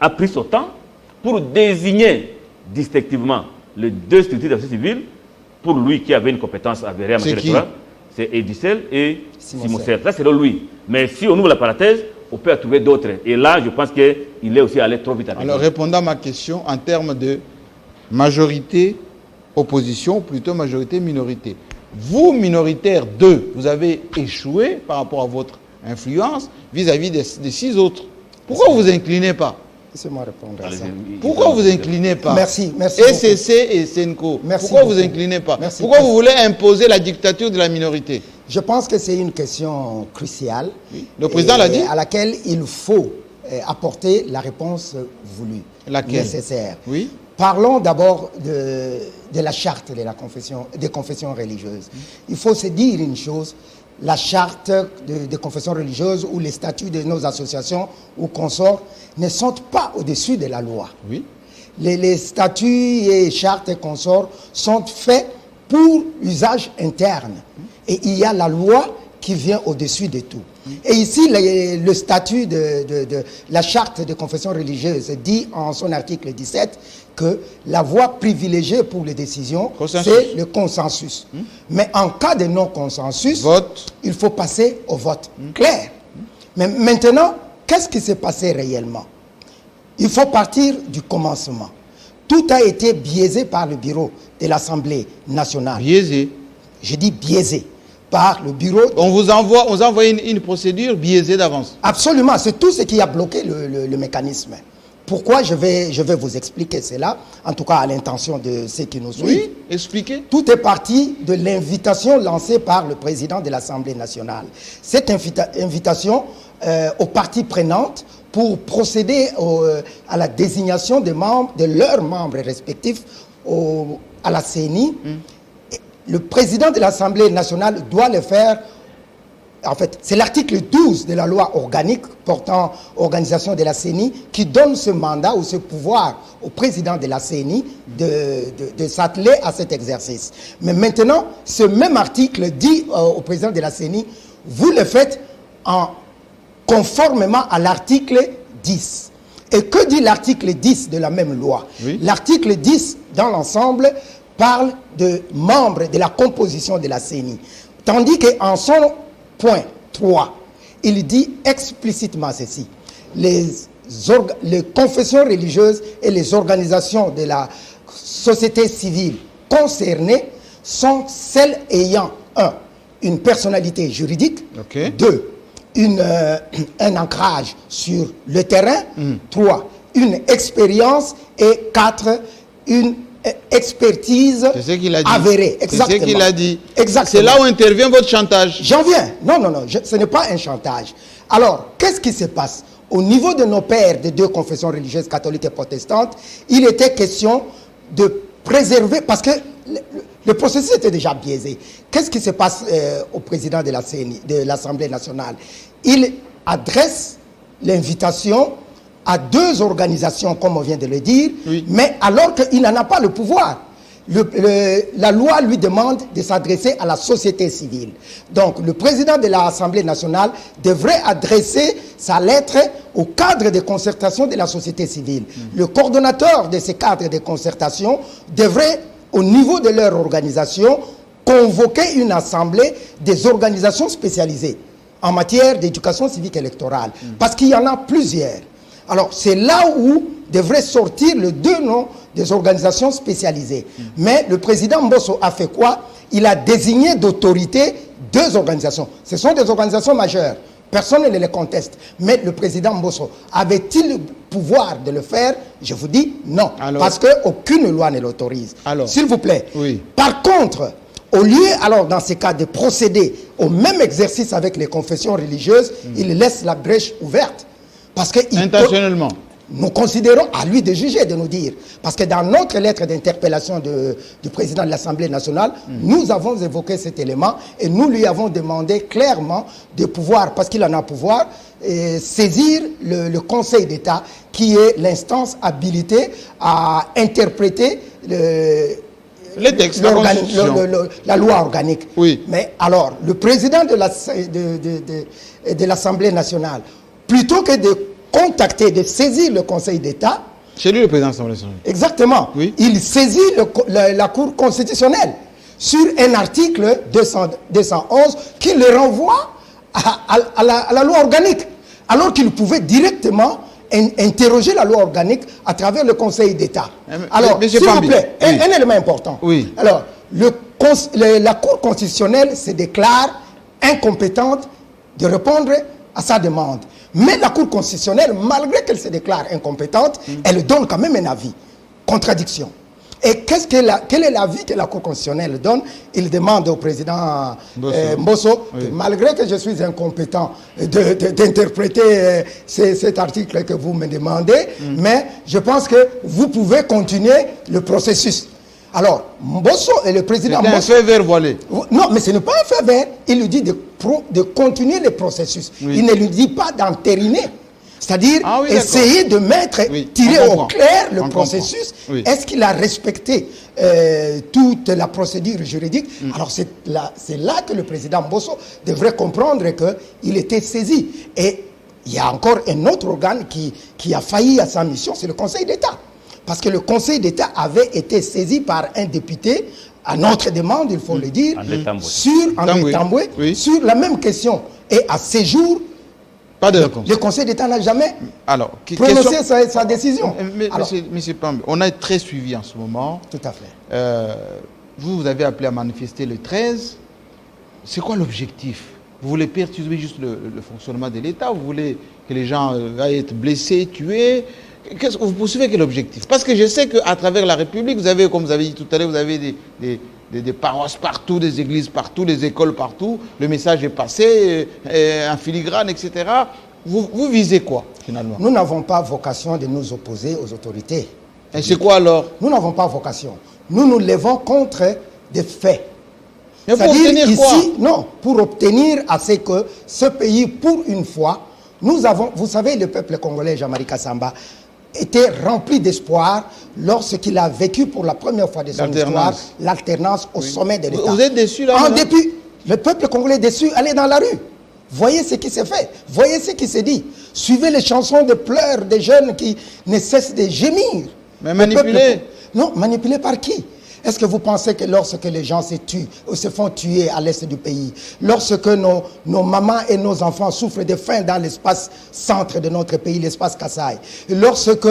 [SPEAKER 2] a pris son temps pour désigner distinctivement les 2 structures de la société civile, pour lui qui avait une compétence avérée en matière électorale, c'est Edicel et Simon Serre. Ça, c'est lui. Mais si on ouvre la parenthèse, on peut trouver d'autres. Et là, je pense qu'il est aussi allé trop vite.
[SPEAKER 1] Alors, répondant à ma question, en termes de majorité, opposition, ou plutôt majorité, minorité. vous, minoritaire 2, vous avez échoué par rapport à votre influence vis-à-vis des 6 autres. Pourquoi vous vous inclinez pas?
[SPEAKER 3] Laissez-moi répondre à ça.
[SPEAKER 1] Pourquoi vous inclinez pas?
[SPEAKER 3] Merci
[SPEAKER 1] ECC et Senko. Pourquoi vous inclinez pas?
[SPEAKER 3] Merci.
[SPEAKER 1] Pourquoi vous voulez imposer la dictature de la minorité?
[SPEAKER 3] Je pense que c'est une question cruciale.
[SPEAKER 1] Oui. Le président l'a dit.
[SPEAKER 3] À laquelle il faut apporter la réponse voulue,
[SPEAKER 1] laquelle?
[SPEAKER 3] Nécessaire.
[SPEAKER 1] Oui.
[SPEAKER 3] Parlons d'abord de la charte des confessions religieuses. Il faut se dire une chose, la charte des confessions religieuses ou les statuts de nos associations ou consorts ne sont pas au-dessus de la loi.
[SPEAKER 1] Oui.
[SPEAKER 3] Les statuts et chartes et consorts sont faits pour usage interne. Et il y a la loi qui vient au-dessus de tout. Et ici, le statut de la charte des confessions religieuses dit en son article 17 que la voie privilégiée pour les décisions, c'est le consensus. Mais en cas de non-consensus, il faut passer au vote. Clair. Mais maintenant, qu'est-ce qui s'est passé réellement? Il faut partir du commencement. Tout a été biaisé par le bureau de l'Assemblée nationale.
[SPEAKER 1] Biaisé?
[SPEAKER 3] Je dis biaisé. Par le bureau.
[SPEAKER 1] On vous envoie une procédure biaisée d'avance.
[SPEAKER 3] Absolument, c'est tout ce qui a bloqué le mécanisme. Pourquoi je vais vous expliquer cela, en tout cas à l'intention de ceux qui nous suivent.
[SPEAKER 1] Oui, expliquez.
[SPEAKER 3] Tout est parti de l'invitation lancée par le président de l'Assemblée nationale. Cette invitation aux parties prenantes pour procéder à la désignation des membres, de leurs membres respectifs à la CENI. Le président de l'Assemblée nationale doit le faire. En fait, c'est l'article 12 de la loi organique portant organisation de la CENI qui donne ce mandat ou ce pouvoir au président de la CENI de s'atteler à cet exercice. Mais maintenant, ce même article dit au président de la CENI, vous le faites conformément à l'article 10. Et que dit l'article 10 de la même loi? Oui. L'article 10, dans l'ensemble, parle de membres de la composition de la CENI. Tandis qu'en son point 3, il dit explicitement ceci. Les confessions religieuses et les organisations de la société civile concernées sont celles ayant, 1, une personnalité juridique, 2, un ancrage sur le terrain, 3, une expérience et 4, une expertise avérée.
[SPEAKER 1] Exactement. C'est ce qu'il a dit.
[SPEAKER 3] Exactement.
[SPEAKER 1] C'est là où intervient votre chantage.
[SPEAKER 3] J'en viens. Non, ce n'est pas un chantage. Alors, qu'est-ce qui se passe? Au niveau de nos pères des deux confessions religieuses, catholiques et protestantes, il était question de préserver, parce que le processus était déjà biaisé. Qu'est-ce qui se passe au président de la CENI, de l'Assemblée nationale? Il adresse l'invitation à 2 organisations, comme on vient de le dire, oui. Mais alors qu'il n'en a pas le pouvoir. La loi lui demande de s'adresser à la société civile. Donc, le président de l'Assemblée nationale devrait adresser sa lettre au cadre de concertation de la société civile. Le coordonnateur de ces cadres de concertation devrait, au niveau de leur organisation, convoquer une assemblée des organisations spécialisées en matière d'éducation civique électorale. Parce qu'il y en a plusieurs. Alors, c'est là où devraient sortir les 2 noms des organisations spécialisées. Mais le président Mbosso a fait quoi? Il a désigné d'autorité 2 organisations. Ce sont des organisations majeures. Personne ne les conteste. Mais le président Mbosso avait-il le pouvoir de le faire? Je vous dis non. Alors, parce qu'aucune loi ne l'autorise. S'il vous plaît. Oui. Par contre, au lieu, alors, dans ces cas, de procéder au même exercice avec les confessions religieuses, il laisse la brèche ouverte. Parce que
[SPEAKER 1] intentionnellement.
[SPEAKER 3] Nous considérons à lui de juger, de nous dire. Parce que dans notre lettre d'interpellation du président de l'Assemblée nationale, nous avons évoqué cet élément et nous lui avons demandé clairement de pouvoir, parce qu'il en a pouvoir, saisir le Conseil d'État qui est l'instance habilitée à interpréter
[SPEAKER 1] les textes,
[SPEAKER 3] la loi organique.
[SPEAKER 1] Oui.
[SPEAKER 3] Mais alors, le président de l'Assemblée nationale, plutôt que de contacter, de saisir le Conseil d'État...
[SPEAKER 1] C'est lui le président de l'Assemblée nationale.
[SPEAKER 3] Exactement. Oui. Il saisit la Cour constitutionnelle sur un article 211 qui le renvoie à la loi organique. Alors qu'il pouvait directement interroger la loi organique à travers le Conseil d'État. Alors, s'il vous plaît, un élément important.
[SPEAKER 1] Oui.
[SPEAKER 3] Alors, la Cour constitutionnelle se déclare incompétente de répondre à sa demande. Mais la Cour constitutionnelle, malgré qu'elle se déclare incompétente, elle donne quand même un avis. Contradiction. Et quel est l'avis que la Cour constitutionnelle donne? Il demande au président Mbosso, que malgré que je suis incompétent d'interpréter cet article que vous me demandez, mais je pense que vous pouvez continuer le processus. Alors, Mbosso et le président
[SPEAKER 1] Mbosso... C'est un fait vert voilé.
[SPEAKER 3] Non, mais ce n'est pas un fait vert. Il lui dit de continuer le processus. Oui. Il ne lui dit pas d'entériner. C'est-à-dire essayer de tirer au clair le processus. Oui. Est-ce qu'il a respecté toute la procédure juridique? Alors c'est là que le président Mbosso devrait comprendre qu'il était saisi. Et il y a encore un autre organe qui a failli à sa mission, c'est le Conseil d'État. Parce que le Conseil d'État avait été saisi par un député, à notre demande, il faut le dire, sur la même question. Et à ces jours,
[SPEAKER 1] pas de réponse.
[SPEAKER 3] Le Conseil d'État n'a jamais prononcé sa décision.
[SPEAKER 1] Monsieur Pambe, on a très suivi en ce moment.
[SPEAKER 3] Tout à fait.
[SPEAKER 1] Vous avez appelé à manifester le 13. C'est quoi l'objectif? Vous voulez perturber juste le fonctionnement de l'État? Vous voulez que les gens aillent être blessés, tués? Qu'est-ce que vous poursuivez? Quel objectif? Parce que je sais qu'à travers la République, vous avez, comme vous avez dit tout à l'heure, vous avez des paroisses partout, des églises partout, des écoles partout. Le message est passé, en filigrane, etc. Vous visez quoi, finalement?
[SPEAKER 3] Nous n'avons pas vocation de nous opposer aux autorités.
[SPEAKER 1] Et c'est quoi alors?
[SPEAKER 3] Nous n'avons pas vocation. Nous nous levons contre des faits.
[SPEAKER 1] Mais pour obtenir
[SPEAKER 3] ici,
[SPEAKER 1] quoi?
[SPEAKER 3] Non, pour obtenir à ce que ce pays, pour une fois, nous avons, vous savez, le peuple congolais, Jean-Marie Kassamba, était rempli d'espoir lorsqu'il a vécu pour la première fois de son histoire l'alternance au sommet de l'État.
[SPEAKER 1] Vous êtes déçu là?
[SPEAKER 3] En dépit, le peuple congolais est déçu, allez dans la rue. Voyez ce qui s'est fait, voyez ce qui s'est dit. Suivez les chansons de pleurs des jeunes qui ne cessent de gémir.
[SPEAKER 1] Mais manipulés?
[SPEAKER 3] Non, manipulés par qui? Est-ce que vous pensez que lorsque les gens se tuent ou se font tuer à l'est du pays, lorsque nos mamans et nos enfants souffrent de faim dans l'espace centre de notre pays, l'espace Kasaï, lorsque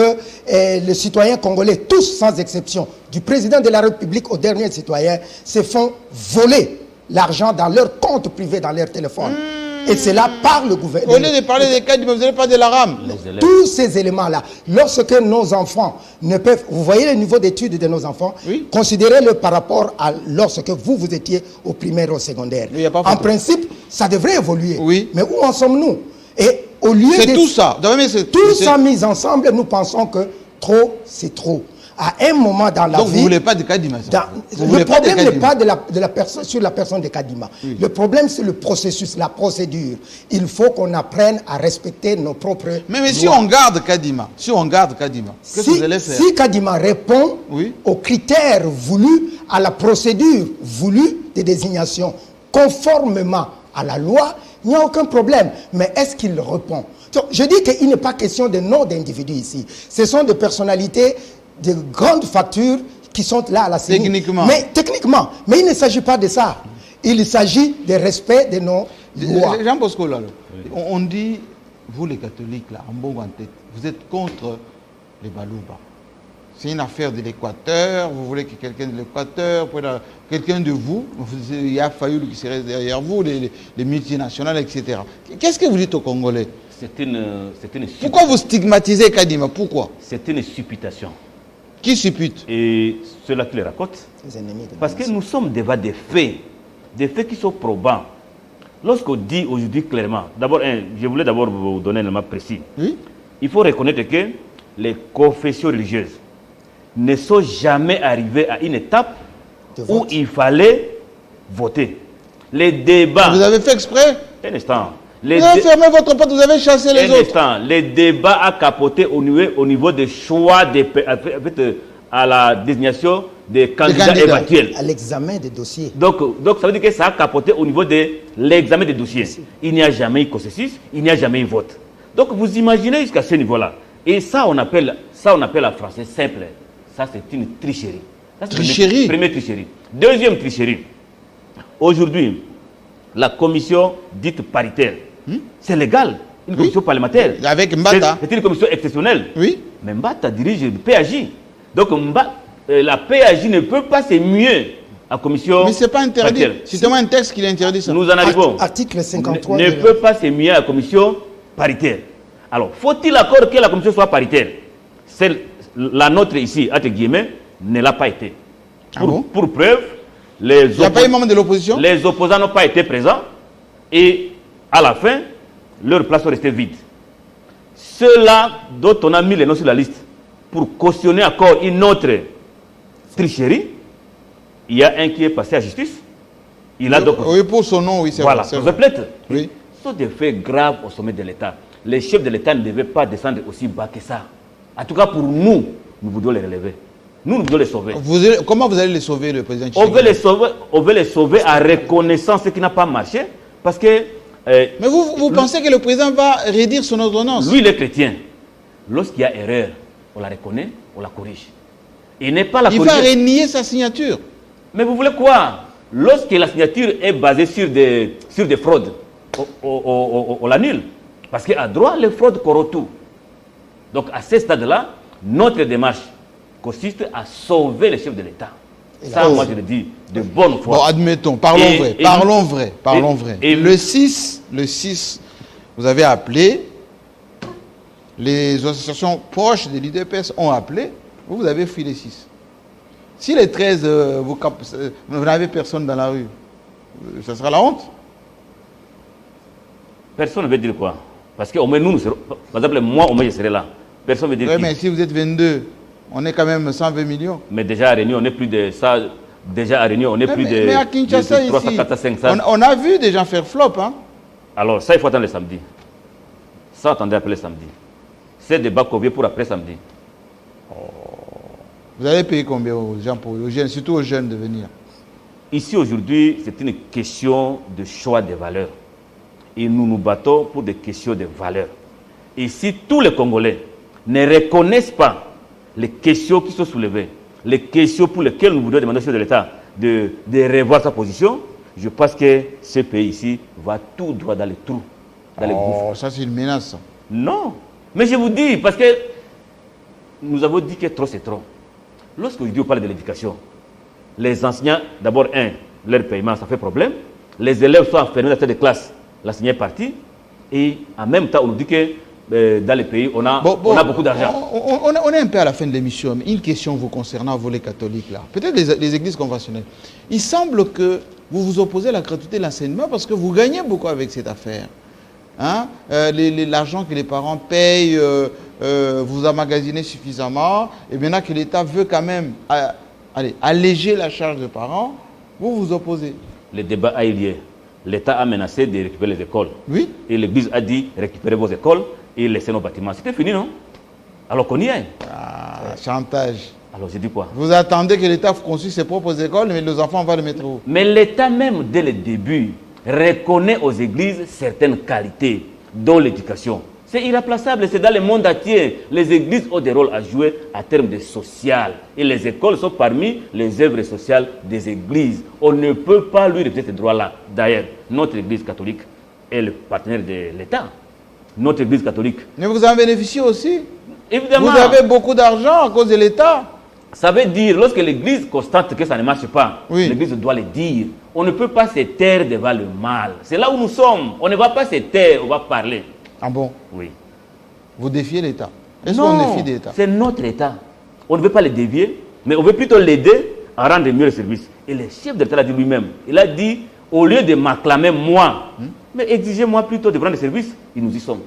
[SPEAKER 3] les citoyens congolais, tous sans exception, du président de la République au dernier citoyen, se font voler l'argent dans leur compte privé, dans leur téléphone. Et c'est là par le gouvernement.
[SPEAKER 1] Au lieu de parler des cas, vous n'allez pas de la rame.
[SPEAKER 3] Tous ces éléments-là, lorsque nos enfants ne peuvent... Vous voyez le niveau d'études de nos enfants? Oui. Considérez-le par rapport à lorsque vous étiez au primaire ou au secondaire. Oui, en principe, ça devrait évoluer. Oui. Mais où en sommes-nous? Et au lieu de...
[SPEAKER 1] C'est tout ça.
[SPEAKER 3] Tout ça mis ensemble, nous pensons que trop, c'est trop. À un moment dans la vie...
[SPEAKER 1] Donc vous ne voulez pas de Kadima?
[SPEAKER 3] Le problème n'est pas de la personne, sur la personne de Kadima. Oui. Le problème, c'est le processus, la procédure. Il faut qu'on apprenne à respecter nos propres
[SPEAKER 1] mais si on garde Kadima, qu'est-ce que vous allez faire?
[SPEAKER 3] Si Kadima répond aux critères voulus, à la procédure voulue de désignation, conformément à la loi, il n'y a aucun problème. Mais est-ce qu'il répond? Donc, je dis qu'il n'est pas question de nom d'individus ici. Ce sont des personnalités de grandes factures qui sont là à la CENI. Techniquement. Mais il ne s'agit pas de ça. Il s'agit du respect de nos lois.
[SPEAKER 1] Jean Bosco, là, on dit, vous les catholiques, là, en bon en tête, vous êtes contre les Balouba. C'est une affaire de l'Équateur, vous voulez que quelqu'un de l'Équateur, quelqu'un de vous, il y a Fayoul qui serait derrière vous, les multinationales, etc. Qu'est-ce que vous dites aux Congolais?
[SPEAKER 2] C'est une
[SPEAKER 1] Pourquoi vous stigmatisez Kadima? Pourquoi?
[SPEAKER 2] C'est une supputation.
[SPEAKER 1] Qui suppute?
[SPEAKER 2] Et ceux-là qui les racontent. Parce que nous sommes devant des faits qui sont probants. Lorsqu'on dit aujourd'hui clairement, d'abord, je voulais d'abord vous donner un élément précis. Oui? Il faut reconnaître que les confessions religieuses ne sont jamais arrivées à une étape où il fallait voter. Les débats...
[SPEAKER 1] Vous avez fait exprès?
[SPEAKER 2] Un instant.
[SPEAKER 1] Vous avez fermé votre porte, vous avez chassé les autres.
[SPEAKER 2] Instant, les débats à capoter au niveau des choix à la désignation des candidats éventuels.
[SPEAKER 3] À l'examen des dossiers.
[SPEAKER 2] Donc ça veut dire que ça a capoté au niveau de l'examen des dossiers. Il n'y a jamais eu consensus, il n'y a jamais eu vote. Donc vous imaginez jusqu'à ce niveau-là. Et ça on appelle en français simple. Ça c'est une tricherie.
[SPEAKER 1] Tricherie.
[SPEAKER 2] Première tricherie. Deuxième tricherie. Aujourd'hui, la commission dite paritaire, c'est légal, une commission parlementaire.
[SPEAKER 1] Avec Mbata.
[SPEAKER 2] C'est une commission exceptionnelle.
[SPEAKER 1] Oui.
[SPEAKER 2] Mais Mbata dirige le PAJ. Donc la PAJ ne peut pas se muer à commission.
[SPEAKER 1] Mais ce n'est pas interdit. C'est tellement un texte qui interdit ça.
[SPEAKER 2] Nous en arrivons.
[SPEAKER 3] Article 53.
[SPEAKER 2] Ne peut pas se mieux à la commission paritaire. Alors, faut-il accord que la commission soit paritaire? La nôtre ici, entre guillemets, ne l'a pas été. Pour preuve,
[SPEAKER 1] il n'y a pas eu membre de l'opposition?
[SPEAKER 2] Les opposants n'ont pas été présents et à la fin, leurs places sont restées vides. Ceux-là dont on a mis les noms sur la liste pour cautionner encore une autre tricherie, il y a un qui est passé à justice. Il a donc...
[SPEAKER 1] Oui, pour son nom, oui, c'est
[SPEAKER 2] voilà,
[SPEAKER 1] vrai.
[SPEAKER 2] Voilà, complète.
[SPEAKER 1] Oui.
[SPEAKER 2] Ce sont des faits graves au sommet de l'État. Les chefs de l'État ne devaient pas descendre aussi bas que ça. En tout cas, pour nous, nous voulons les relever. Nous voulons les sauver.
[SPEAKER 1] Comment vous allez les sauver, le président
[SPEAKER 2] On veut les sauver en reconnaissant ce qui n'a pas marché. Parce que...
[SPEAKER 1] mais vous pensez que le président va rédire son ordonnance?
[SPEAKER 2] Lui, il est chrétien. Lorsqu'il y a erreur, on la reconnaît, on la corrige. Il n'est pas la corriger.
[SPEAKER 1] Il va renier sa signature.
[SPEAKER 2] Mais vous voulez quoi? Lorsque la signature est basée sur des fraudes, on l'annule. Parce qu'à droit, les fraudes corrompent tout. Donc à ce stade-là, notre démarche consiste à sauver les chefs de l'État. Ça, moi je le dis de bonne foi.
[SPEAKER 1] Bon, admettons, parlons vrai. Et le 6, vous avez appelé, les associations proches de l'IDPS ont appelé, vous avez fui les 6. Si les 13, vous n'avez personne dans la rue, ça sera la honte?
[SPEAKER 2] Personne ne veut dire quoi? Parce qu'au moins nous serons, par exemple moi au moins je serai là. Personne ne veut dire
[SPEAKER 1] oui, mais si vous êtes 22, on est quand même 120 millions.
[SPEAKER 2] Mais déjà à Réunion, on est plus de ça. Déjà à Réunion, on est plus de,
[SPEAKER 1] mais à Kinshasa,
[SPEAKER 2] de 300, 400, 500.
[SPEAKER 1] On a vu des gens faire flop. Hein?
[SPEAKER 2] Alors ça, il faut attendre le samedi. Ça, attendez après le samedi. C'est des bas conviés pour après samedi.
[SPEAKER 1] Vous allez payer combien aux gens, aux jeunes, surtout aux jeunes de venir?
[SPEAKER 2] Ici aujourd'hui, c'est une question de choix de valeurs. Et nous nous battons pour des questions de valeurs. Et si tous les Congolais ne reconnaissent pas les questions qui sont soulevées, les questions pour lesquelles nous voudrions demander au chef de l'État de revoir sa position, je pense que ce pays ici va tout droit dans les trous, dans les gouffres.
[SPEAKER 1] Ça c'est une menace.
[SPEAKER 2] Non. Mais je vous dis, parce que nous avons dit que trop c'est trop. Lorsqu'aujourd'hui on parle de l'éducation, les enseignants, d'abord, leur paiement, ça fait problème. Les élèves sont enfermés dans la salle de classe, l'enseignant est parti. Et en même temps, on nous dit que dans les pays, on a beaucoup d'argent.
[SPEAKER 1] On est un peu à la fin de l'émission. Une question vous concernant, vous les catholiques, là. Peut-être les églises conventionnelles. Il semble que vous vous opposez à la gratuité de l'enseignement parce que vous gagnez beaucoup avec cette affaire. Hein? L'argent que les parents payent, vous emmagasinez suffisamment. Et maintenant que l'État veut quand même alléger la charge des parents, vous vous opposez.
[SPEAKER 2] Le débat a eu lieu. L'État a menacé de récupérer les écoles.
[SPEAKER 1] Oui.
[SPEAKER 2] Et l'Église a dit récupérez vos écoles et laissez nos bâtiments. C'était fini, non? Alors qu'on y est.
[SPEAKER 1] Chantage.
[SPEAKER 2] Alors je dis quoi?
[SPEAKER 1] Vous attendez que l'État construise ses propres écoles, mais les enfants vont les mettre où?
[SPEAKER 2] Mais l'État même, dès le début, reconnaît aux églises certaines qualités, dont l'éducation. C'est irremplaçable, c'est dans le monde entier. Les églises ont des rôles à jouer en termes de social. Et les écoles sont parmi les œuvres sociales des églises. On ne peut pas lui refuser ces droits-là. D'ailleurs, notre église catholique est le partenaire de l'État. Notre église catholique.
[SPEAKER 1] Mais vous en bénéficiez aussi?
[SPEAKER 2] Évidemment.
[SPEAKER 1] Vous avez beaucoup d'argent à cause de l'État.
[SPEAKER 2] Ça veut dire, lorsque l'église constate que ça ne marche pas,
[SPEAKER 1] oui,
[SPEAKER 2] l'église doit le dire. On ne peut pas se taire devant le mal. C'est là où nous sommes. On ne va pas se taire, on va parler.
[SPEAKER 1] Ah bon?
[SPEAKER 2] Oui.
[SPEAKER 1] Vous défiez l'État? Est-ce qu'on défie l'État?
[SPEAKER 2] C'est notre État. On ne veut pas le dévier, mais on veut plutôt l'aider à rendre mieux le service. Et le chef de l'État l'a dit lui-même. Il a dit, au lieu de m'acclamer moi, mais exigez-moi plutôt de rendre le service. Et nous y sommes.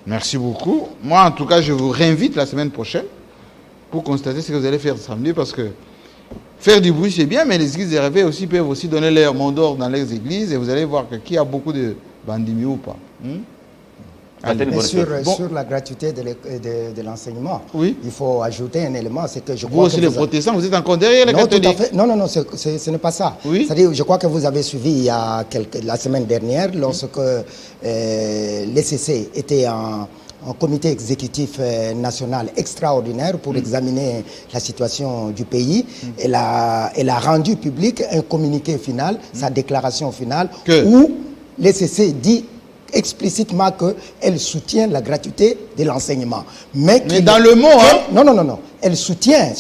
[SPEAKER 1] Merci beaucoup. Moi, en tout cas, je vous réinvite la semaine prochaine pour constater ce que vous allez faire samedi, parce que faire du bruit, c'est bien, mais les églises de réveil aussi peuvent aussi donner leur mot d'ordre dans les églises, et vous allez voir qu'il y a beaucoup de bandits ou pas.
[SPEAKER 3] Sur la gratuité de l'enseignement,
[SPEAKER 1] oui,
[SPEAKER 3] il faut ajouter un élément, c'est que je
[SPEAKER 1] crois que les protestants, vous êtes encore derrière les catholiques.
[SPEAKER 3] Tout à fait. Non, ce n'est pas ça.
[SPEAKER 1] Oui.
[SPEAKER 3] C'est-à-dire, je crois que vous avez suivi il y a la semaine dernière, lorsque l'ECC était en comité exécutif national extraordinaire pour examiner la situation du pays. Elle a rendu public un communiqué final, sa déclaration finale, où l'ECC dit explicitement qu'elle soutient la gratuité de l'enseignement. Mais
[SPEAKER 1] dans le mot, hein?
[SPEAKER 3] Non. Elle soutient,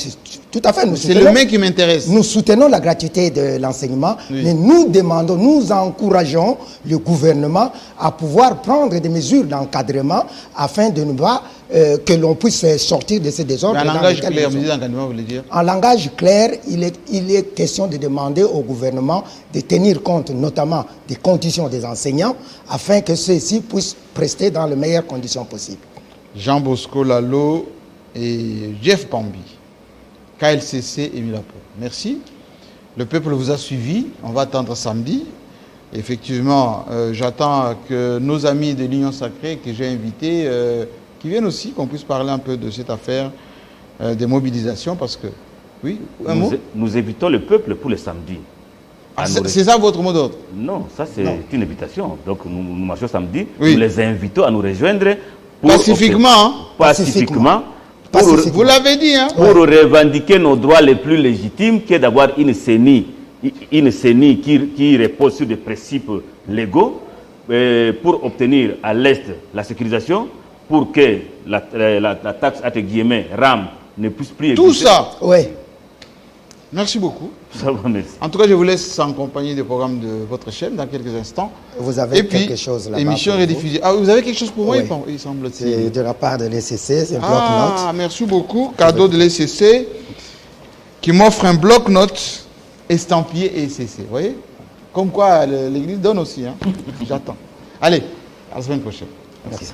[SPEAKER 3] tout à fait.
[SPEAKER 1] C'est le mot qui m'intéresse.
[SPEAKER 3] Nous soutenons la gratuité de l'enseignement, mais nous demandons, nous encourageons le gouvernement à pouvoir prendre des mesures d'encadrement afin de ne pas que l'on puisse sortir de ces désordres.
[SPEAKER 1] En langage clair, mesures d'encadrement, vous voulez dire?
[SPEAKER 3] En langage clair, il est question de demander au gouvernement de tenir compte notamment des conditions des enseignants afin que ceux-ci puissent prester dans les meilleures conditions possibles.
[SPEAKER 1] Jean Bosco Lalo et Jeff Pambi, KLCC et Milapo. Merci. Le peuple vous a suivi. On va attendre samedi. Effectivement, j'attends que nos amis de l'Union Sacrée que j'ai invités, qui viennent aussi, qu'on puisse parler un peu de cette affaire des mobilisations, parce que, oui,
[SPEAKER 2] nous invitons le peuple pour le samedi.
[SPEAKER 1] Ah, c'est ça votre mot d'ordre?
[SPEAKER 2] Non, ça c'est une invitation. Donc nous marchons samedi,
[SPEAKER 1] oui.
[SPEAKER 2] Nous les invitons à nous rejoindre.
[SPEAKER 1] Pacifiquement.
[SPEAKER 2] Pacifiquement.
[SPEAKER 1] Vous l'avez dit, hein?
[SPEAKER 2] Pour revendiquer nos droits les plus légitimes, qui est d'avoir une CENI qui repose sur des principes légaux, pour obtenir à l'Est la sécurisation, pour que la taxe, entre guillemets, RAM ne puisse plus exister.
[SPEAKER 1] Tout ça?
[SPEAKER 3] Oui.
[SPEAKER 1] Merci beaucoup.
[SPEAKER 2] Ça va, merci.
[SPEAKER 1] En tout cas, je vous laisse en compagnie des programmes de votre chaîne dans quelques instants.
[SPEAKER 3] Vous avez quelque chose là-bas.
[SPEAKER 1] Émission rediffusée. Ah, vous avez quelque chose pour moi,
[SPEAKER 3] oui.
[SPEAKER 1] Il semble-t-il.
[SPEAKER 3] C'est de la part de l'ECC, c'est un bloc-notes.
[SPEAKER 1] Ah, merci beaucoup. Cadeau de l'ECC qui m'offre un bloc-notes estampillé ECC. Vous voyez? Comme quoi, l'Église donne aussi. Hein? J'attends. Allez, à la semaine prochaine. Merci.